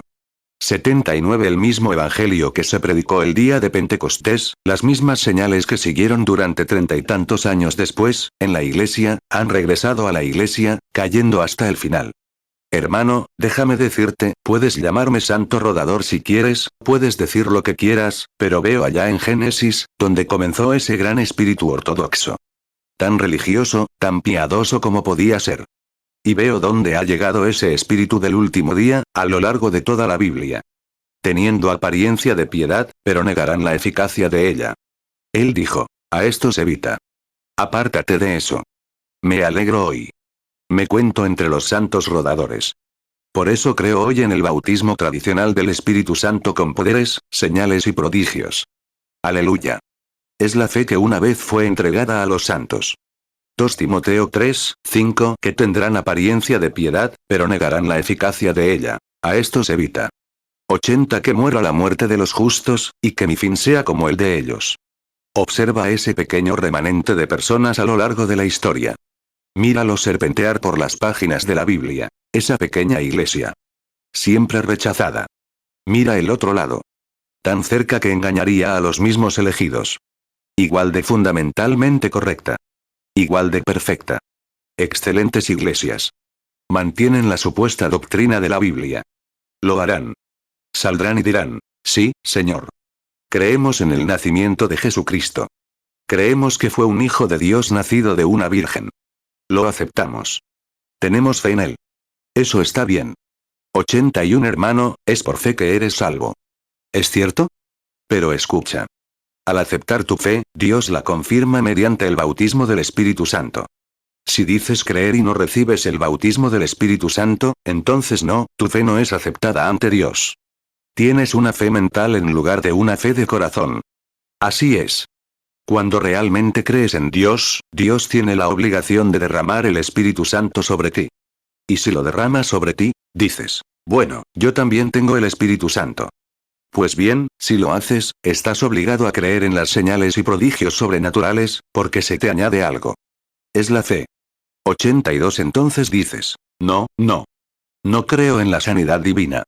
79. El mismo evangelio que se predicó el día de Pentecostés, las mismas señales que siguieron durante 30 y tantos años después, en la iglesia, han regresado a la iglesia, cayendo hasta el final. Hermano, déjame decirte, puedes llamarme santo rodador si quieres, puedes decir lo que quieras, pero veo allá en Génesis, donde comenzó ese gran espíritu ortodoxo. Tan religioso, tan piadoso como podía ser. Y veo dónde ha llegado ese espíritu del último día, a lo largo de toda la Biblia. Teniendo apariencia de piedad, pero negarán la eficacia de ella. Él dijo: A estos evita. Apártate de eso. Me alegro hoy. Me cuento entre los santos rodadores. Por eso creo hoy en el bautismo tradicional del Espíritu Santo con poderes, señales y prodigios. Aleluya. Es la fe que una vez fue entregada a los santos. 2 Timoteo 3, 5. Que tendrán apariencia de piedad, pero negarán la eficacia de ella. A estos evita. 80. Que muera la muerte de los justos, y que mi fin sea como el de ellos. Observa ese pequeño remanente de personas a lo largo de la historia. Míralo serpentear por las páginas de la Biblia. Esa pequeña iglesia. Siempre rechazada. Mira el otro lado. Tan cerca que engañaría a los mismos elegidos. Igual de fundamentalmente correcta. Igual de perfecta. Excelentes iglesias. Mantienen la supuesta doctrina de la Biblia. Lo harán. Saldrán y dirán: sí, Señor. Creemos en el nacimiento de Jesucristo. Creemos que fue un hijo de Dios nacido de una virgen. Lo aceptamos. Tenemos fe en él. Eso está bien. 81. Hermano, es por fe que eres salvo. ¿Es cierto? Pero escucha. Al aceptar tu fe, Dios la confirma mediante el bautismo del Espíritu Santo. Si dices creer y no recibes el bautismo del Espíritu Santo, entonces no, tu fe no es aceptada ante Dios. Tienes una fe mental en lugar de una fe de corazón. Así es. Cuando realmente crees en Dios, Dios tiene la obligación de derramar el Espíritu Santo sobre ti. Y si lo derrama sobre ti, dices: bueno, yo también tengo el Espíritu Santo. Pues bien, si lo haces, estás obligado a creer en las señales y prodigios sobrenaturales, porque se te añade algo. Es la fe. 82. Entonces dices, no, no. No creo en la sanidad divina.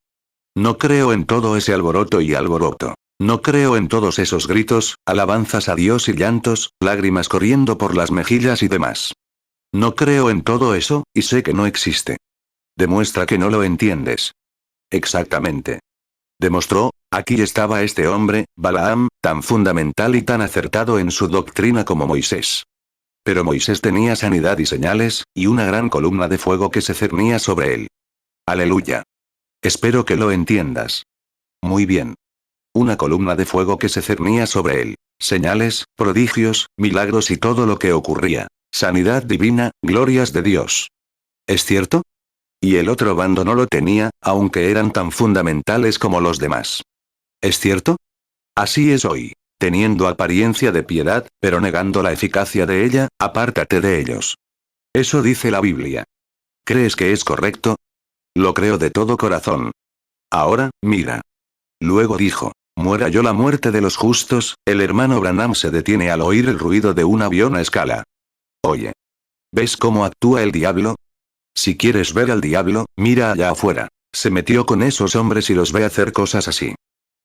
No creo en todo ese alboroto y alboroto. No creo en todos esos gritos, alabanzas a Dios y llantos, lágrimas corriendo por las mejillas y demás. No creo en todo eso, y sé que no existe. Demuestra que no lo entiendes. Exactamente. Demostró, aquí estaba este hombre, Balaam, tan fundamental y tan acertado en su doctrina como Moisés. Pero Moisés tenía sanidad y señales, y una gran columna de fuego que se cernía sobre él. Aleluya. Espero que lo entiendas. Muy bien. Una columna de fuego que se cernía sobre él. Señales, prodigios, milagros y todo lo que ocurría. Sanidad divina, glorias de Dios. ¿Es cierto? Y el otro bando no lo tenía, aunque eran tan fundamentales como los demás. ¿Es cierto? Así es hoy. Teniendo apariencia de piedad, pero negando la eficacia de ella, apártate de ellos. Eso dice la Biblia. ¿Crees que es correcto? Lo creo de todo corazón. Ahora, mira. Luego dijo, muera yo la muerte de los justos, el hermano Branham se detiene al oír el ruido de un avión a escala. Oye. ¿Ves cómo actúa el diablo? Si quieres ver al diablo, mira allá afuera. Se metió con esos hombres y los ve hacer cosas así.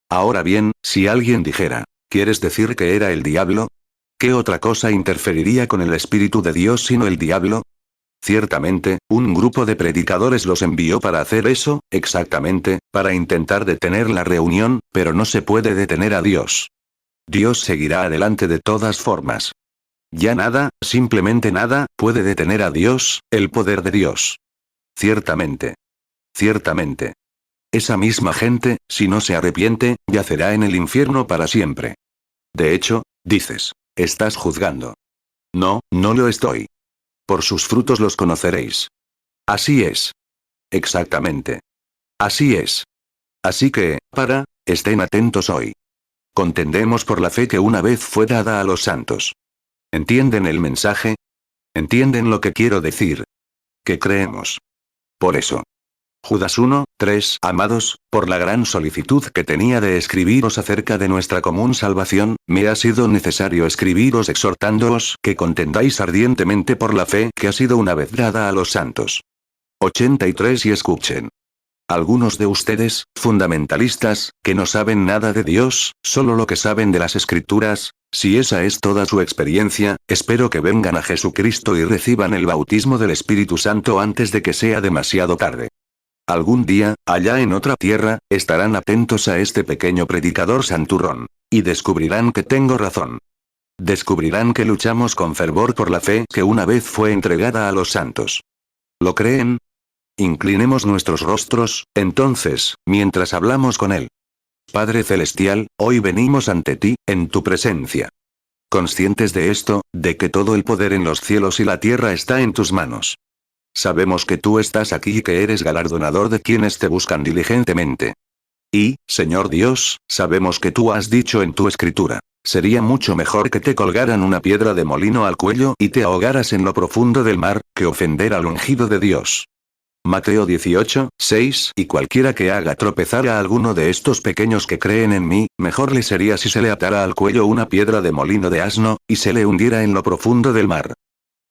Ahora bien, si alguien dijera, ¿quieres decir que era el diablo? ¿Qué otra cosa interferiría con el Espíritu de Dios sino el diablo? Ciertamente, un grupo de predicadores los envió para hacer eso, exactamente, para intentar detener la reunión, pero no se puede detener a Dios. Dios seguirá adelante de todas formas. Ya nada, simplemente nada, puede detener a Dios, el poder de Dios. Ciertamente. Ciertamente. Esa misma gente, si no se arrepiente, yacerá en el infierno para siempre. De hecho, dices, estás juzgando. No, no lo estoy. Por sus frutos los conoceréis. Así es. Exactamente. Así es. Así que, estén atentos hoy. Contendemos por la fe que una vez fue dada a los santos. ¿Entienden el mensaje? ¿Entienden lo que quiero decir? ¿Qué creemos? Por eso. Judas 1, 3. Amados, por la gran solicitud que tenía de escribiros acerca de nuestra común salvación, me ha sido necesario escribiros exhortándoos que contendáis ardientemente por la fe que ha sido una vez dada a los santos. 83. Y escuchen. Algunos de ustedes, fundamentalistas, que no saben nada de Dios, solo lo que saben de las Escrituras, si esa es toda su experiencia, espero que vengan a Jesucristo y reciban el bautismo del Espíritu Santo antes de que sea demasiado tarde. Algún día, allá en otra tierra, estarán atentos a este pequeño predicador santurrón. Y descubrirán que tengo razón. Descubrirán que luchamos con fervor por la fe que una vez fue entregada a los santos. ¿Lo creen? Inclinemos nuestros rostros, entonces, mientras hablamos con Él. Padre Celestial, hoy venimos ante ti, en tu presencia. Conscientes de esto, de que todo el poder en los cielos y la tierra está en tus manos. Sabemos que tú estás aquí y que eres galardonador de quienes te buscan diligentemente. Y, Señor Dios, sabemos que tú has dicho en tu escritura, sería mucho mejor que te colgaran una piedra de molino al cuello y te ahogaras en lo profundo del mar, que ofender al ungido de Dios. Mateo 18, 6. Y cualquiera que haga tropezar a alguno de estos pequeños que creen en mí, mejor le sería si se le atara al cuello una piedra de molino de asno, y se le hundiera en lo profundo del mar.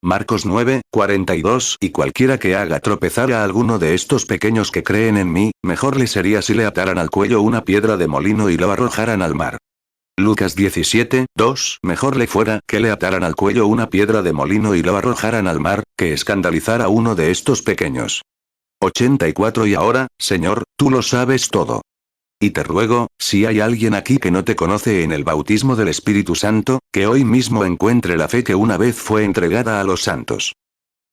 Marcos 9, 42. Y cualquiera que haga tropezar a alguno de estos pequeños que creen en mí, mejor le sería si le ataran al cuello una piedra de molino y lo arrojaran al mar. Lucas 17, 2. Mejor le fuera que le ataran al cuello una piedra de molino y lo arrojaran al mar, que escandalizar a uno de estos pequeños. 84. Y ahora, Señor, tú lo sabes todo. Y te ruego, si hay alguien aquí que no te conoce en el bautismo del Espíritu Santo, que hoy mismo encuentre la fe que una vez fue entregada a los santos.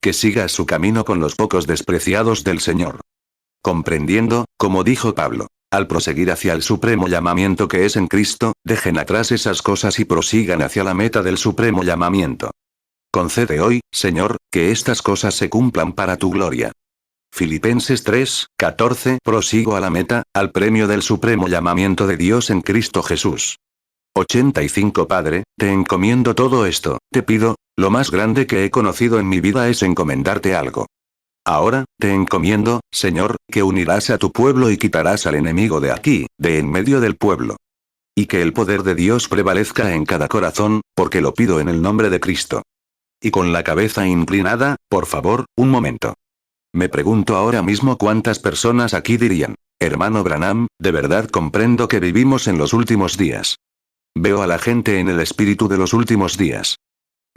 Que siga su camino con los pocos despreciados del Señor. Comprendiendo, como dijo Pablo, al proseguir hacia el supremo llamamiento que es en Cristo, dejen atrás esas cosas y prosigan hacia la meta del supremo llamamiento. Concede hoy, Señor, que estas cosas se cumplan para tu gloria. Filipenses 3, 14. Prosigo a la meta, al premio del supremo llamamiento de Dios en Cristo Jesús. 85. Padre, te encomiendo todo esto, te pido, lo más grande que he conocido en mi vida es encomendarte algo. Ahora, te encomiendo, Señor, que unirás a tu pueblo y quitarás al enemigo de aquí, de en medio del pueblo. Y que el poder de Dios prevalezca en cada corazón, porque lo pido en el nombre de Cristo. Y con la cabeza inclinada, por favor, un momento. Me pregunto ahora mismo cuántas personas aquí dirían: hermano Branham, de verdad comprendo que vivimos en los últimos días. Veo a la gente en el espíritu de los últimos días.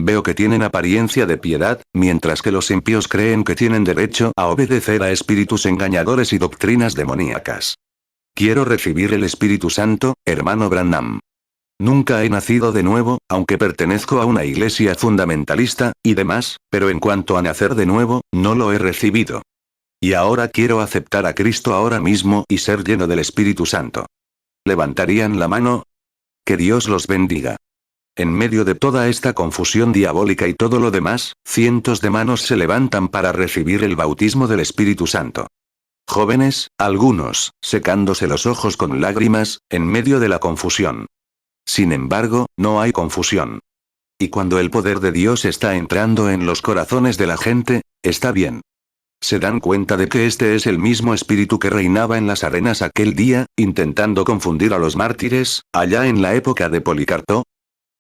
Veo que tienen apariencia de piedad, mientras que los impíos creen que tienen derecho a obedecer a espíritus engañadores y doctrinas demoníacas. Quiero recibir el Espíritu Santo, hermano Branham. Nunca he nacido de nuevo, aunque pertenezco a una iglesia fundamentalista, y demás, pero en cuanto a nacer de nuevo, no lo he recibido. Y ahora quiero aceptar a Cristo ahora mismo y ser lleno del Espíritu Santo. ¿Levantarían la mano? Que Dios los bendiga. En medio de toda esta confusión diabólica y todo lo demás, cientos de manos se levantan para recibir el bautismo del Espíritu Santo. Jóvenes, algunos, secándose los ojos con lágrimas, en medio de la confusión. Sin embargo, no hay confusión. Y cuando el poder de Dios está entrando en los corazones de la gente, está bien. Se dan cuenta de que este es el mismo espíritu que reinaba en las arenas aquel día, intentando confundir a los mártires, allá en la época de Policarpo.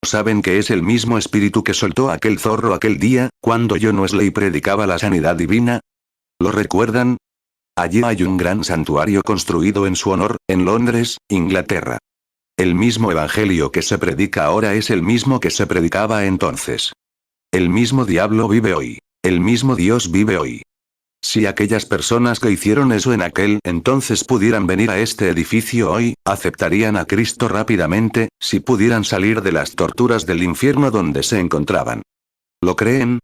Saben que es el mismo espíritu que soltó aquel zorro aquel día, cuando John Wesley predicaba la sanidad divina. ¿Lo recuerdan? Allí hay un gran santuario construido en su honor, en Londres, Inglaterra. El mismo evangelio que se predica ahora es el mismo que se predicaba entonces. El mismo diablo vive hoy. El mismo Dios vive hoy. Si aquellas personas que hicieron eso en aquel entonces pudieran venir a este edificio hoy, aceptarían a Cristo rápidamente, si pudieran salir de las torturas del infierno donde se encontraban. ¿Lo creen?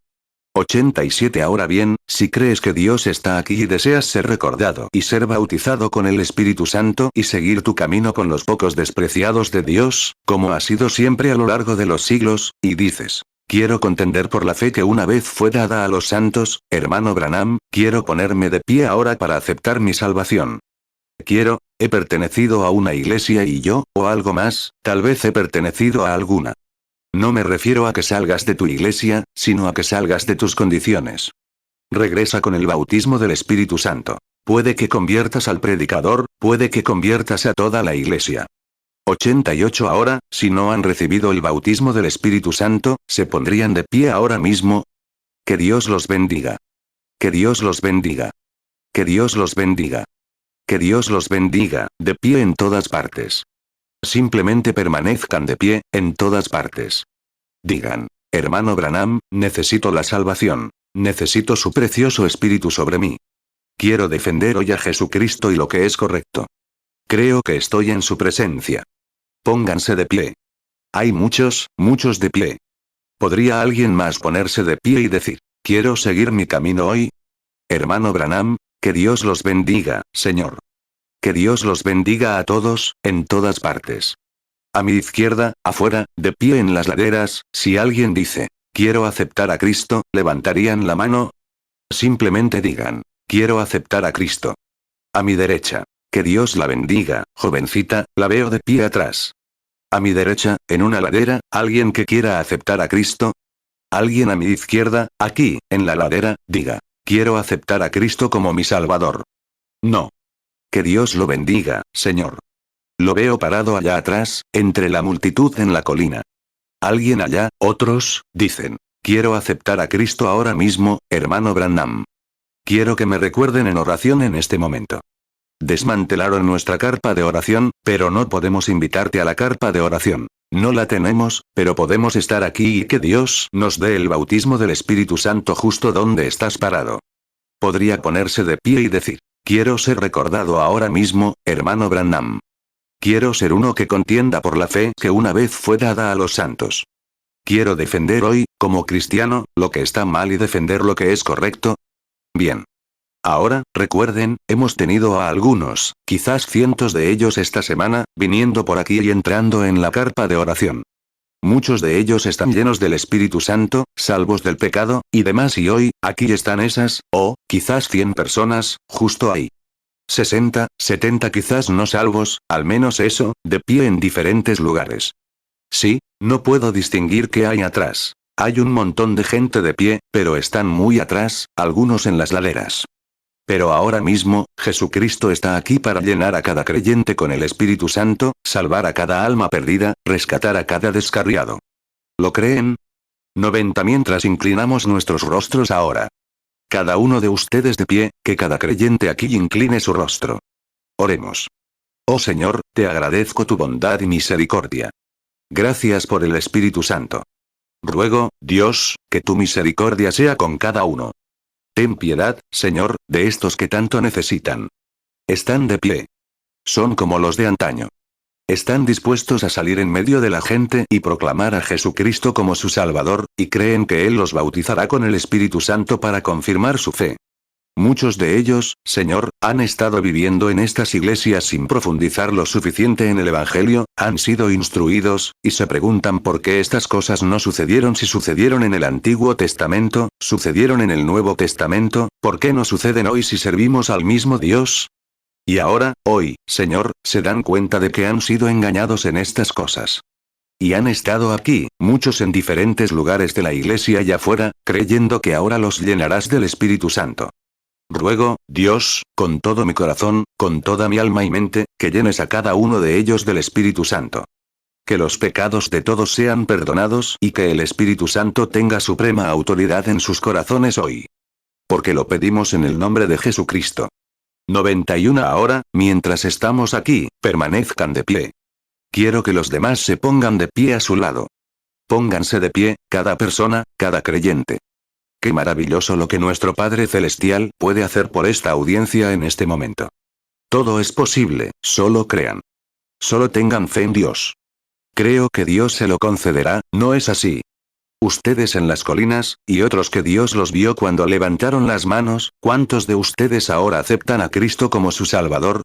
87 Ahora bien, si crees que Dios está aquí y deseas ser recordado y ser bautizado con el Espíritu Santo y seguir tu camino con los pocos despreciados de Dios, como ha sido siempre a lo largo de los siglos, y dices: quiero contender por la fe que una vez fue dada a los santos, hermano Branham, quiero ponerme de pie ahora para aceptar mi salvación. He pertenecido a una iglesia y yo, o algo más, tal vez he pertenecido a alguna. No me refiero a que salgas de tu iglesia, sino a que salgas de tus condiciones. Regresa con el bautismo del Espíritu Santo. Puede que conviertas al predicador, puede que conviertas a toda la iglesia. 88 Ahora, si no han recibido el bautismo del Espíritu Santo, se pondrían de pie ahora mismo. Que Dios los bendiga. Que Dios los bendiga. Que Dios los bendiga. Que Dios los bendiga, de pie en todas partes. Simplemente permanezcan de pie, en todas partes. Digan: hermano Branham, necesito la salvación. Necesito su precioso espíritu sobre mí. Quiero defender hoy a Jesucristo y lo que es correcto. Creo que estoy en su presencia. Pónganse de pie. Hay muchos, muchos de pie. ¿Podría alguien más ponerse de pie y decir: quiero seguir mi camino hoy? Hermano Branham, que Dios los bendiga, Señor. Que Dios los bendiga a todos, en todas partes. A mi izquierda, afuera, de pie en las laderas, si alguien dice: quiero aceptar a Cristo, ¿levantarían la mano? Simplemente digan: quiero aceptar a Cristo. A mi derecha. Que Dios la bendiga, jovencita, la veo de pie atrás. A mi derecha, en una ladera, ¿alguien que quiera aceptar a Cristo? Alguien a mi izquierda, aquí, en la ladera, diga: quiero aceptar a Cristo como mi Salvador. No. Que Dios lo bendiga, Señor. Lo veo parado allá atrás, entre la multitud en la colina. Alguien allá, otros, dicen: quiero aceptar a Cristo ahora mismo, hermano Branham. Quiero que me recuerden en oración en este momento. Desmantelaron nuestra carpa de oración, pero no podemos invitarte a la carpa de oración. No la tenemos, pero podemos estar aquí y que Dios nos dé el bautismo del Espíritu Santo justo donde estás parado. Podría ponerse de pie y decir: quiero ser recordado ahora mismo, hermano Branham. Quiero ser uno que contienda por la fe que una vez fue dada a los santos. Quiero defender hoy, como cristiano, lo que está mal y defender lo que es correcto. Bien. Ahora, recuerden, hemos tenido a algunos, quizás cientos de ellos esta semana, viniendo por aquí y entrando en la carpa de oración. Muchos de ellos están llenos del Espíritu Santo, salvos del pecado, y demás, y hoy, aquí están esas, quizás 100 personas, justo ahí. 60, 70 quizás no salvos, al menos eso, de pie en diferentes lugares. Sí, no puedo distinguir qué hay atrás. Hay un montón de gente de pie, pero están muy atrás, algunos en las laderas. Pero ahora mismo, Jesucristo está aquí para llenar a cada creyente con el Espíritu Santo, salvar a cada alma perdida, rescatar a cada descarriado. ¿Lo creen? 90 mientras inclinamos nuestros rostros ahora. Cada uno de ustedes de pie, que cada creyente aquí incline su rostro. Oremos. Oh Señor, te agradezco tu bondad y misericordia. Gracias por el Espíritu Santo. Ruego, Dios, que tu misericordia sea con cada uno. Ten piedad, Señor, de estos que tanto necesitan. Están de pie. Son como los de antaño. Están dispuestos a salir en medio de la gente y proclamar a Jesucristo como su Salvador, y creen que Él los bautizará con el Espíritu Santo para confirmar su fe. Muchos de ellos, Señor, han estado viviendo en estas iglesias sin profundizar lo suficiente en el Evangelio, han sido instruidos, y se preguntan por qué estas cosas no sucedieron si sucedieron en el Antiguo Testamento, sucedieron en el Nuevo Testamento, ¿por qué no suceden hoy si servimos al mismo Dios? Y ahora, hoy, Señor, se dan cuenta de que han sido engañados en estas cosas. Y han estado aquí, muchos en diferentes lugares de la iglesia y afuera, creyendo que ahora los llenarás del Espíritu Santo. Ruego, Dios, con todo mi corazón, con toda mi alma y mente, que llenes a cada uno de ellos del Espíritu Santo. Que los pecados de todos sean perdonados y que el Espíritu Santo tenga suprema autoridad en sus corazones hoy. Porque lo pedimos en el nombre de Jesucristo. 91 ahora, mientras estamos aquí, permanezcan de pie. Quiero que los demás se pongan de pie a su lado. Pónganse de pie, cada persona, cada creyente. Qué maravilloso lo que nuestro Padre Celestial puede hacer por esta audiencia en este momento. Todo es posible, solo crean. Solo tengan fe en Dios. Creo que Dios se lo concederá, ¿no es así? Ustedes en las colinas, y otros que Dios los vio cuando levantaron las manos, ¿cuántos de ustedes ahora aceptan a Cristo como su Salvador?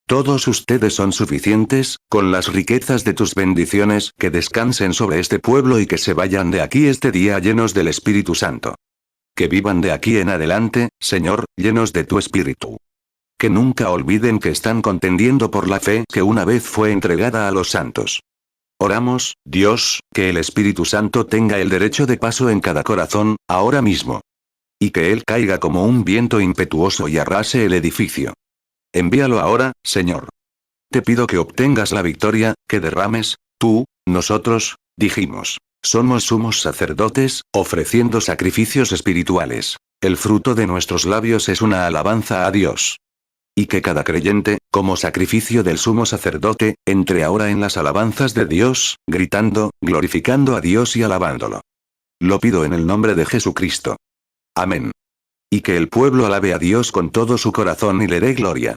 Todos ustedes son suficientes, con las riquezas de tus bendiciones, que descansen sobre este pueblo y que se vayan de aquí este día llenos del Espíritu Santo. Que vivan de aquí en adelante, Señor, llenos de tu Espíritu. Que nunca olviden que están contendiendo por la fe que una vez fue entregada a los santos. Oramos, Dios, que el Espíritu Santo tenga el derecho de paso en cada corazón, ahora mismo. Y que Él caiga como un viento impetuoso y arrase el edificio. Envíalo ahora, Señor. Te pido que obtengas la victoria, que derrames, tú, nosotros, dijimos. Somos sumos sacerdotes, ofreciendo sacrificios espirituales. El fruto de nuestros labios es una alabanza a Dios. Y que cada creyente, como sacrificio del sumo sacerdote, entre ahora en las alabanzas de Dios, gritando, glorificando a Dios y alabándolo. Lo pido en el nombre de Jesucristo. Amén. Y que el pueblo alabe a Dios con todo su corazón y le dé gloria.